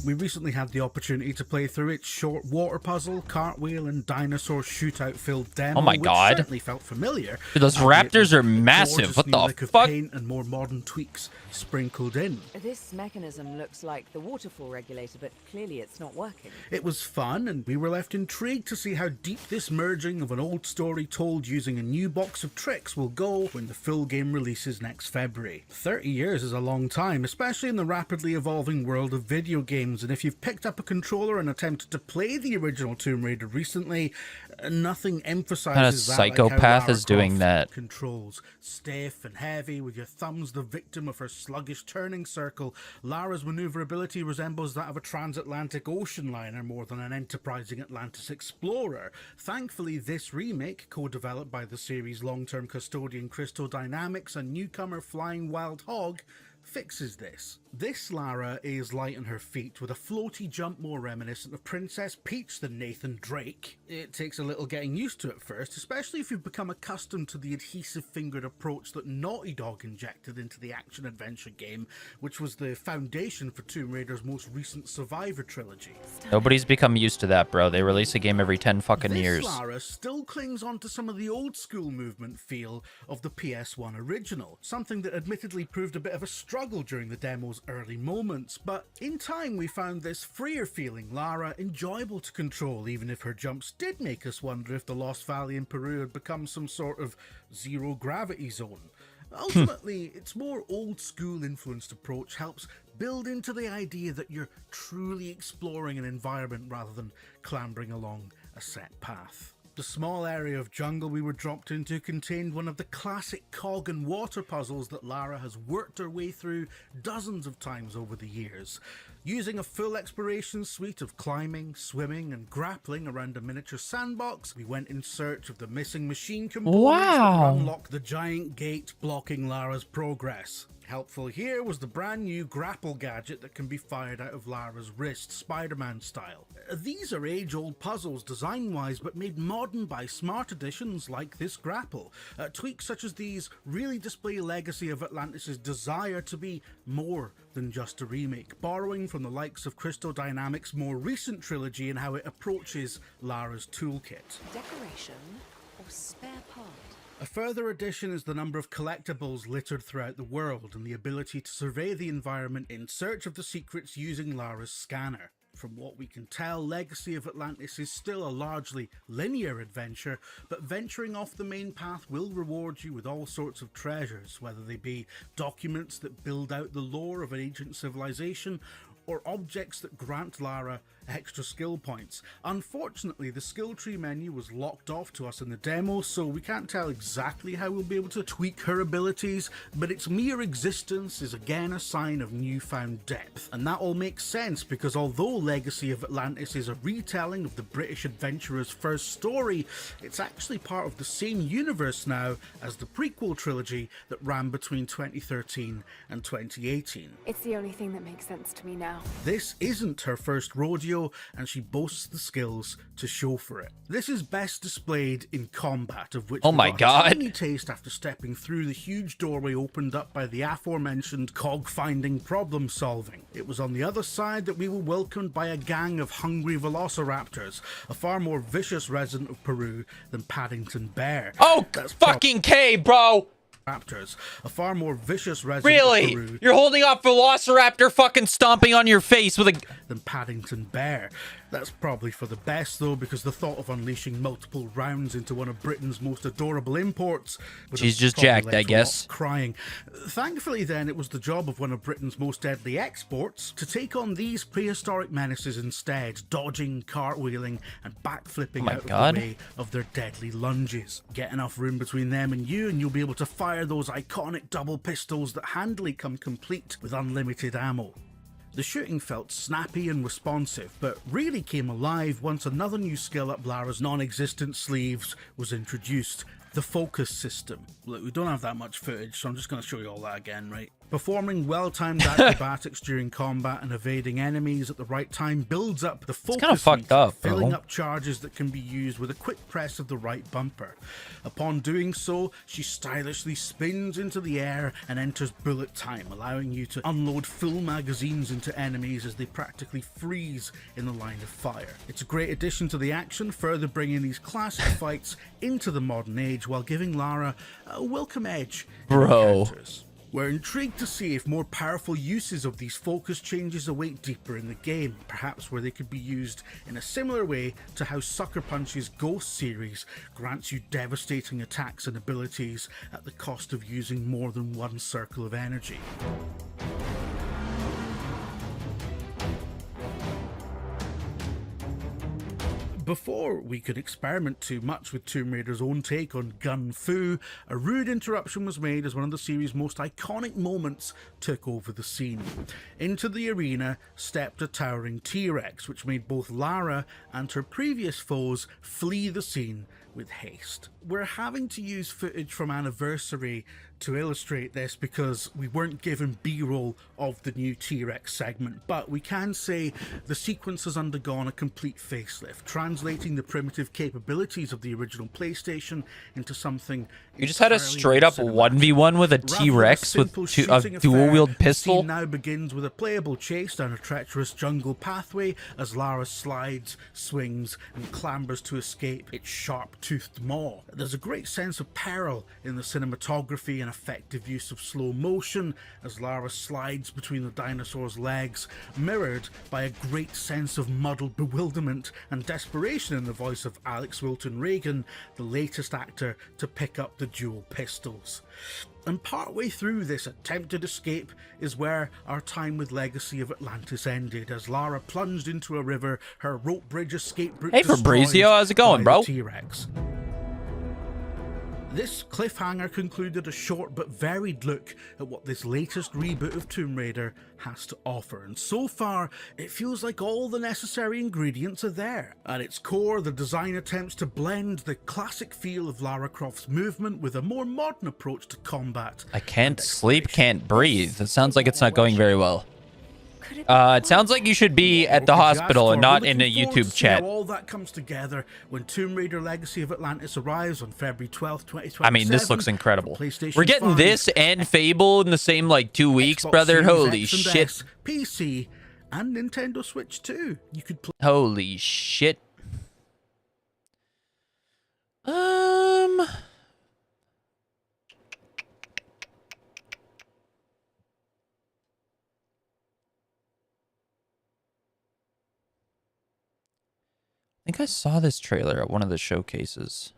We recently had the opportunity to play through its short water puzzle, cartwheel, and dinosaur shootout-filled demo. Oh my which god. certainly felt familiar. Dude, those albeit raptors with are a massive. gorgeous What new the lick of fuck? paint and more modern tweaks sprinkled in. This mechanism looks like the waterfall regulator, but clearly it's not working. It was fun, and we were left intrigued to see how deep this merging of an old story told using a new box of tricks will go when the full game releases next February. 30 years is a long time, especially in the rapidly evolving world of video games, and if you've picked up a controller and attempted to play the original Tomb Raider recently, nothing emphasizes What kind that of like how psychopath Lara is doing Croft that? controls. Stiff and heavy, with your thumbs the victim of her sluggish turning circle, Lara's maneuverability resembles that of a transatlantic ocean liner more than an enterprising Atlantis explorer. Thankfully, this remake, co-developed by the series' long-term custodian Crystal Dynamics and newcomer Flying Wild Hog, fixes this. This Lara is light on her feet, with a floaty jump more reminiscent of Princess Peach than Nathan Drake. It takes a little getting used to at first, especially if you've become accustomed to the adhesive-fingered approach that Naughty Dog injected into the action-adventure game, which was the foundation for Tomb Raider's most recent Survivor trilogy. Nobody's become used to that, bro. They release a game every 10 fucking years. This Lara still clings on to some of the old-school movement feel of the PS1 original, something that admittedly proved a bit of a struggle during the demo's early moments, but in time we found this freer-feeling Lara enjoyable to control, even if her jumps did make us wonder if the Lost Valley in Peru had become some sort of zero-gravity zone. Ultimately, its more old-school influenced approach helps build into the idea that you're truly exploring an environment rather than clambering along a set path. The small area of jungle we were dropped into contained one of the classic cog and water puzzles that Lara has worked her way through dozens of times over the years. Using a full exploration suite of climbing, swimming and grappling around a miniature sandbox, we went in search of the missing machine components that unlock the giant gate blocking Lara's progress. Helpful here was the brand new grapple gadget that can be fired out of Lara's wrist, Spider-Man style. These are age-old puzzles design-wise, but made modern by smart additions like this grapple. Tweaks such as these really display Legacy of Atlantis' desire to be more than just a remake, borrowing from the likes of Crystal Dynamics' more recent trilogy and how it approaches Lara's toolkit. Decoration or spare part? A further addition is the number of collectibles littered throughout the world and the ability to survey the environment in search of the secrets using Lara's scanner. From what we can tell, Legacy of Atlantis is still a largely linear adventure, but venturing off the main path will reward you with all sorts of treasures, whether they be documents that build out the lore of an ancient civilization, or objects that grant Lara extra skill points. Unfortunately, the skill tree menu was locked off to us in the demo, so we can't tell exactly how we'll be able to tweak her abilities, but its mere existence is again a sign of newfound depth. And that all makes sense, because although Legacy of Atlantis is a retelling of the British adventurer's first story, it's actually part of the same universe now as the prequel trilogy that ran between 2013 and 2018. It's the only thing that makes sense to me now. This isn't her first rodeo, and she boasts the skills to show for it. This is best displayed in combat, of which we got a tiny taste after stepping through the huge doorway opened up by the aforementioned cog-finding problem solving. It was on the other side that we were welcomed by a gang of hungry velociraptors, a far more vicious resident of Peru than Paddington Bear. Oh, that's fucking K, bro! Raptors, a far more vicious resident really? of Peru. You're holding off Velociraptor fucking stomping on your face with a... than Paddington Bear. That's probably for the best though, because the thought of unleashing multiple rounds into one of Britain's most adorable imports... She's just jacked, I guess. Crying. Thankfully then, it was the job of one of Britain's most deadly exports to take on these prehistoric menaces instead, dodging, cartwheeling and backflipping out of the way of their deadly lunges. Get enough room between them and you'll be able to fire those iconic double pistols that handily come complete with unlimited ammo. The shooting felt snappy and responsive, but really came alive once another new skill up Lara's non-existent sleeves was introduced, the focus system. Look, we don't have that much footage, so I'm just going to show you all that again, right? Performing well-timed acrobatics during combat and evading enemies at the right time builds up the focus, kind of fucked up, filling up charges that can be used with a quick press of the right bumper. Upon doing so, she stylishly spins into the air and enters bullet time, allowing you to unload full magazines into enemies as they practically freeze in the line of fire. It's a great addition to the action, further bringing these classic fights into the modern age while giving Lara a welcome edge in encounters. We're intrigued to see if more powerful uses of these focus changes await deeper in the game, perhaps where they could be used in a similar way to how Sucker Punch's Ghost series grants you devastating attacks and abilities at the cost of using more than one circle of energy. Before we could experiment too much with Tomb Raider's own take on Gun Fu, a rude interruption was made as one of the series' most iconic moments took over the scene. Into the arena stepped a towering T-Rex, which made both Lara and her previous foes flee the scene with haste. We're having to use footage from Anniversary to illustrate this because we weren't given B-roll of the new T-Rex segment, but we can say the sequence has undergone a complete facelift, translating the primitive capabilities of the original PlayStation into something. You just had a straight up 1v1 with a T-Rex with a dual-wield pistol? The scene now begins with a playable chase down a treacherous jungle pathway as Lara slides, swings, and clambers to escape its sharp-toothed maw. There's a great sense of peril in the cinematography and effective use of slow motion as Lara slides between the dinosaur's legs, mirrored by a great sense of muddled bewilderment and desperation in the voice of Alex Wilton Reagan, the latest actor to pick up the dual pistols. And partway through this attempted escape is where our time with Legacy of Atlantis ended, as Lara plunged into a river, her rope bridge escape route Hey Fabrizio, how's it going, bro? T-Rex. This cliffhanger concluded a short but varied look at what this latest reboot of Tomb Raider has to offer, and so far it feels like all the necessary ingredients are there. At its core, the design attempts to blend the classic feel of Lara Croft's movement with a more modern approach to combat. I can't sleep, can't breathe. It sounds like it's not going very well. It sounds like you should be at the hospital and not in a YouTube chat. All that comes together when Tomb Raider Legacy of Atlantis arrives on February 12th, 2027. I mean, this looks incredible. We're getting this and Fable in the same, like, 2 weeks, Xbox brother. Series Holy X and shit. S, PC, and Nintendo Switch 2. You could play. Holy shit. I think I saw this trailer at one of the showcases.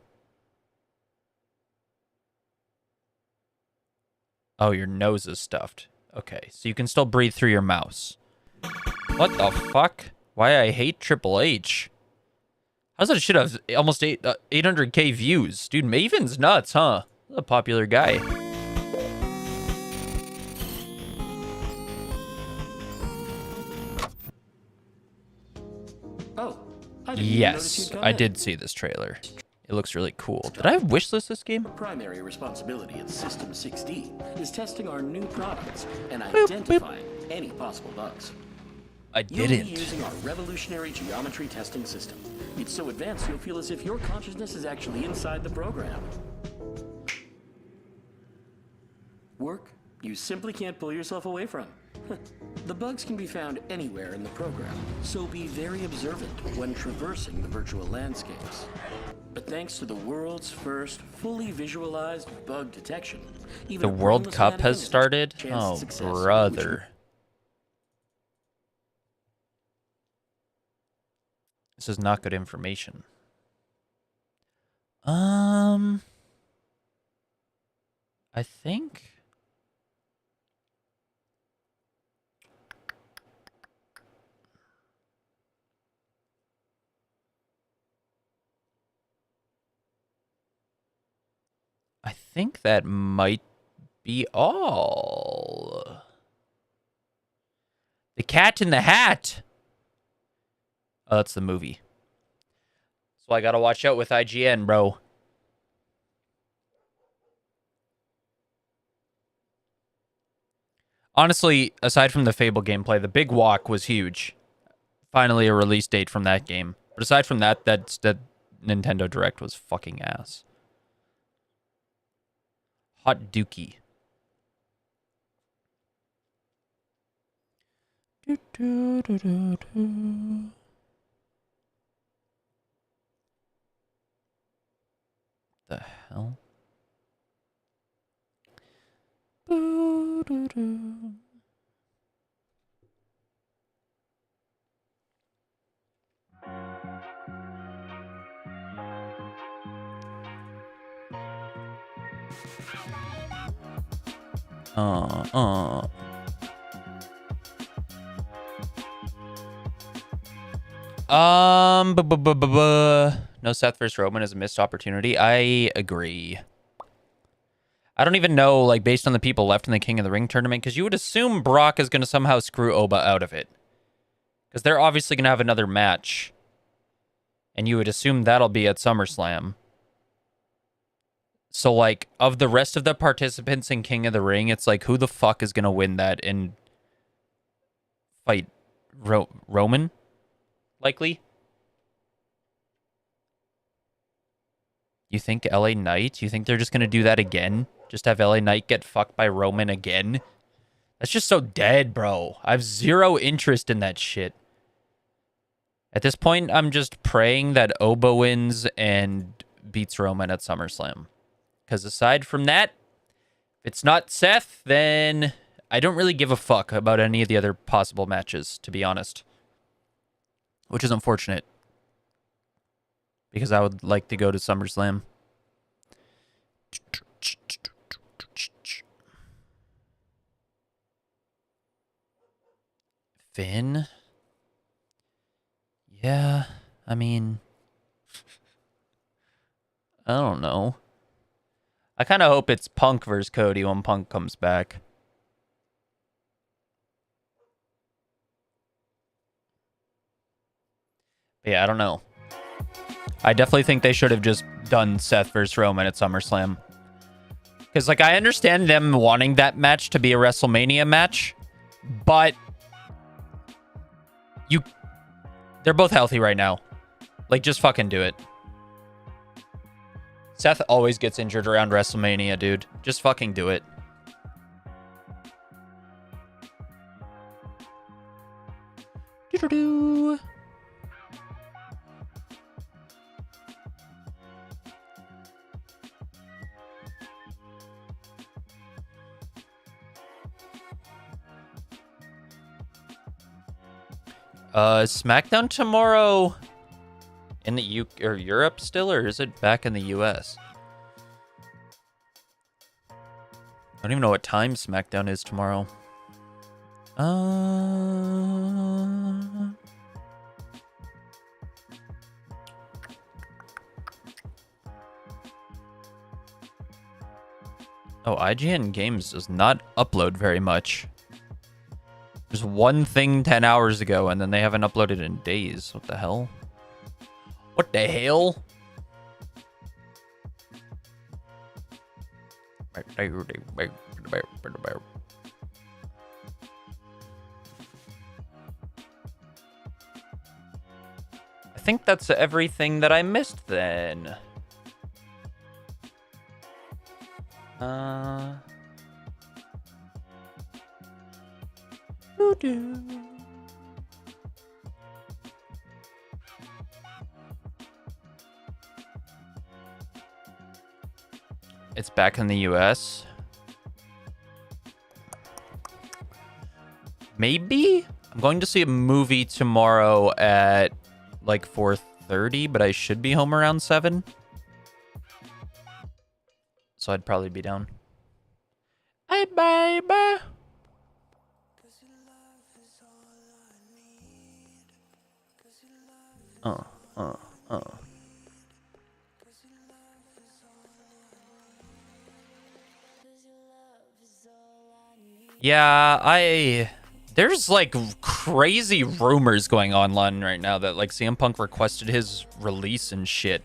Oh, your nose is stuffed. Okay, so you can still breathe through your mouse. What the fuck? Why I hate Triple H. How's that shit have almost 800k views? Dude, Maven's nuts, huh? A popular guy. Yes, I did see this trailer. It looks really cool. Did I wishlist this game? Primary responsibility at System 6D is testing our new products and identifying any possible bugs. I You'll didn't. be using our revolutionary geometry testing system. It's so advanced you'll feel as if your consciousness is actually inside the program. Work you simply can't pull yourself away from. The bugs can be found anywhere in the program, so be very observant when traversing the virtual landscapes. But thanks to the world's first fully visualized bug detection, even The a World brainless Cup mannequin has has a started? chance of Oh, success. brother. This is not good information. I think... I think that might be all. The Cat in the Hat. Oh, that's the movie. So I gotta watch out with IGN, bro. Honestly, aside from the Fable gameplay, the Big Walk was huge. Finally, a release date from that game. But aside from that, that Nintendo Direct was fucking ass. Hot Dookie. The hell? No, Seth versus Roman is a missed opportunity. I agree. I don't even know, like, based on the people left in the King of the Ring tournament, because you would assume Brock is going to somehow screw Oba out of it. Because they're obviously going to have another match. And you would assume that'll be at SummerSlam. So, like, of the rest of the participants in King of the Ring, it's like, who the fuck is going to win that and fight Roman? Likely? You think LA Knight? You think they're just going to do that again? Just have LA Knight get fucked by Roman again? That's just so dead, bro. I have zero interest in that shit. At this point, I'm just praying that Oba wins and beats Roman at SummerSlam. Because aside from that, if it's not Seth, then I don't really give a fuck about any of the other possible matches, to be honest. Which is unfortunate. Because I would like to go to SummerSlam. Finn? Yeah, I mean... I don't know. I kind of hope it's Punk versus Cody when Punk comes back. But yeah, I don't know. I definitely think they should have just done Seth versus Roman at SummerSlam. Because, like, I understand them wanting that match to be a WrestleMania match, but they're both healthy right now. Like, just fucking do it. Seth always gets injured around WrestleMania, dude. Just fucking do it. Doo-doo-doo. SmackDown tomorrow in the or Europe still, or is it back in the US? I don't even know what time SmackDown is tomorrow. Oh, IGN Games does not upload very much. There's one thing 10 hours ago, and then they haven't uploaded in days. What the hell? What the hell? I think that's everything that I missed then. It's back in the US. Maybe? I'm going to see a movie tomorrow at like 4:30, but I should be home around 7. So I'd probably be down. Hey, baby. Yeah, there's like crazy rumors going online right now that like CM Punk requested his release and shit,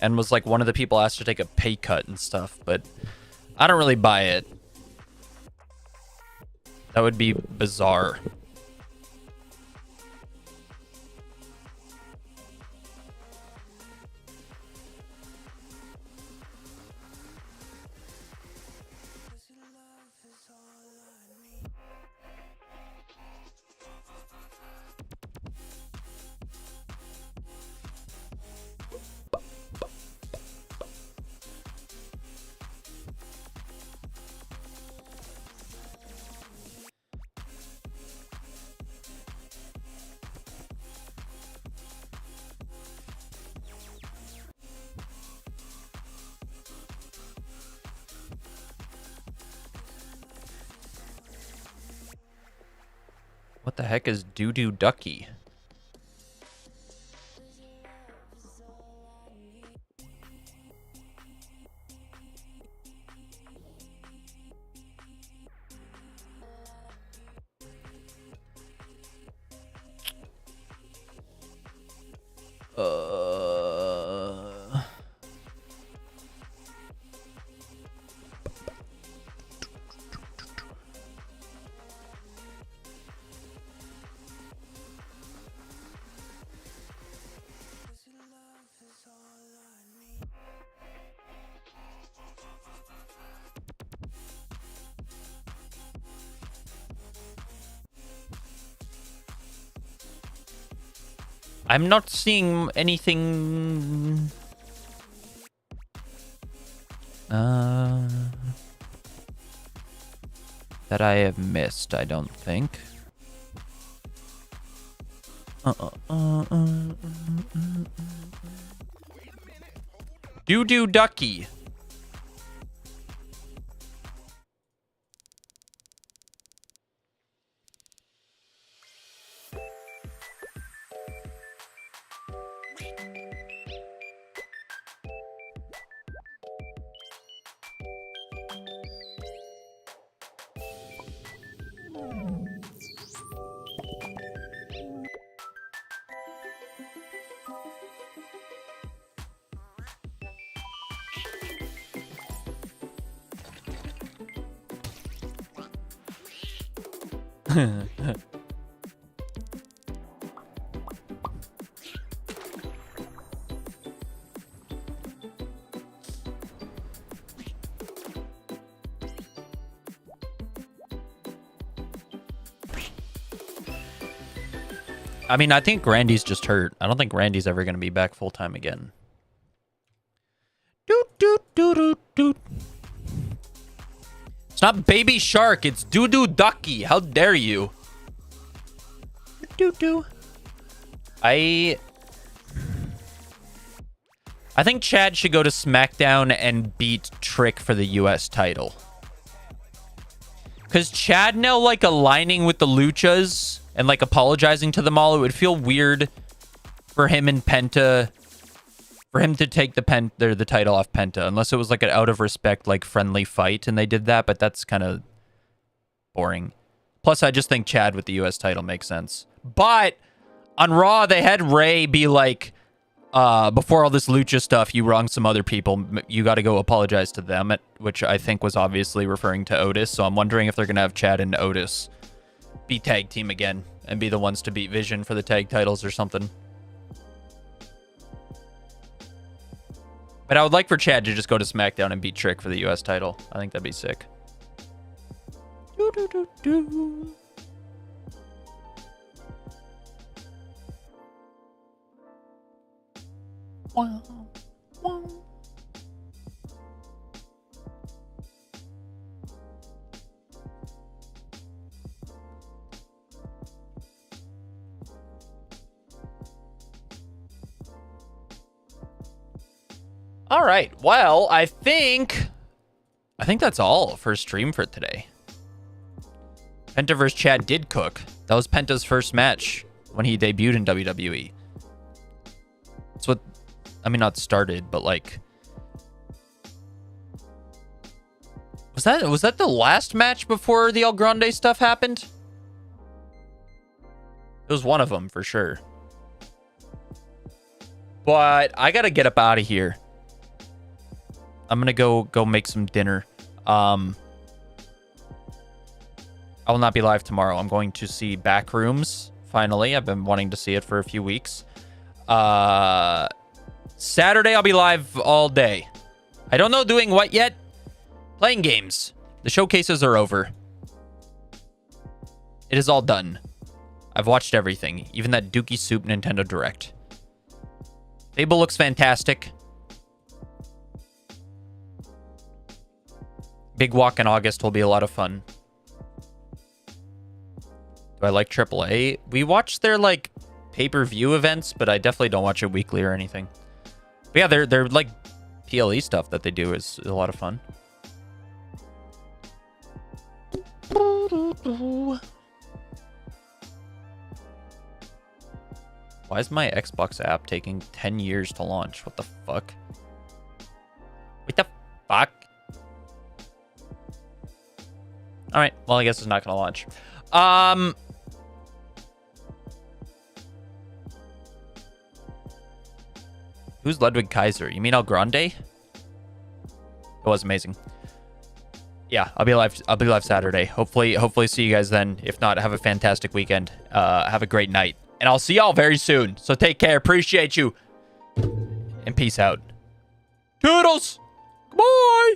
and was like one of the people asked to take a pay cut and stuff, but I don't really buy it. That would be bizarre. What the heck is Doo-Doo Ducky? I'm not seeing anything That I have missed, I don't think. Doo-doo ducky. I mean, I think Randy's just hurt. I don't think Randy's ever going to be back full-time again. Doot, doot, doot, doot, doot. It's not Baby Shark. It's Doo-doo Ducky. How dare you? Doo-doo. I think Chad should go to SmackDown and beat Trick for the US title. Because Chad now, like, aligning with the Luchas and, like, apologizing to them all, it would feel weird for him and Penta, for him to take the title off Penta, unless it was, like, an out of respect, like, friendly fight, and they did that, but that's kind of boring. Plus, I just think Chad with the US title makes sense. But on Raw, they had Ray be like, before all this Lucha stuff, you wronged some other people. You got to go apologize to them, which I think was obviously referring to Otis. So I'm wondering if they're going to have Chad and Otis be tag team again and be the ones to beat Vision for the tag titles or something. But I would like for Chad to just go to SmackDown and beat Trick for the US title. I think that'd be sick. Doo, doo, doo, doo. Wow. Wow. All right. Well, I think that's all for stream for today. Penta vs. Chad did cook. That was Penta's first match when he debuted in WWE. That's what, I mean, not started, but like, was that the last match before the El Grande stuff happened? It was one of them for sure. But I gotta get up out of here. I'm gonna go make some dinner. I will not be live tomorrow. I'm going to see Backrooms, finally. I've been wanting to see it for a few weeks. Saturday, I'll be live all day. I don't know doing what yet. Playing games. The showcases are over. It is all done. I've watched everything, even that Dookie Soup Nintendo Direct. Fable looks fantastic. Big Walk in August will be a lot of fun. Do I like AAA? We watch their, like, pay-per-view events, but I definitely don't watch it weekly or anything. But yeah, they're like, PLE stuff that they do is a lot of fun. Why is my Xbox app taking 10 years to launch? What the fuck? What the fuck? All right. Well, I guess it's not going to launch. Who's Ludwig Kaiser? You mean El Grande? It was amazing. Yeah, I'll be live Saturday. Hopefully see you guys then. If not, have a fantastic weekend. Have a great night. And I'll see y'all very soon. So take care. Appreciate you. And peace out. Toodles. Bye.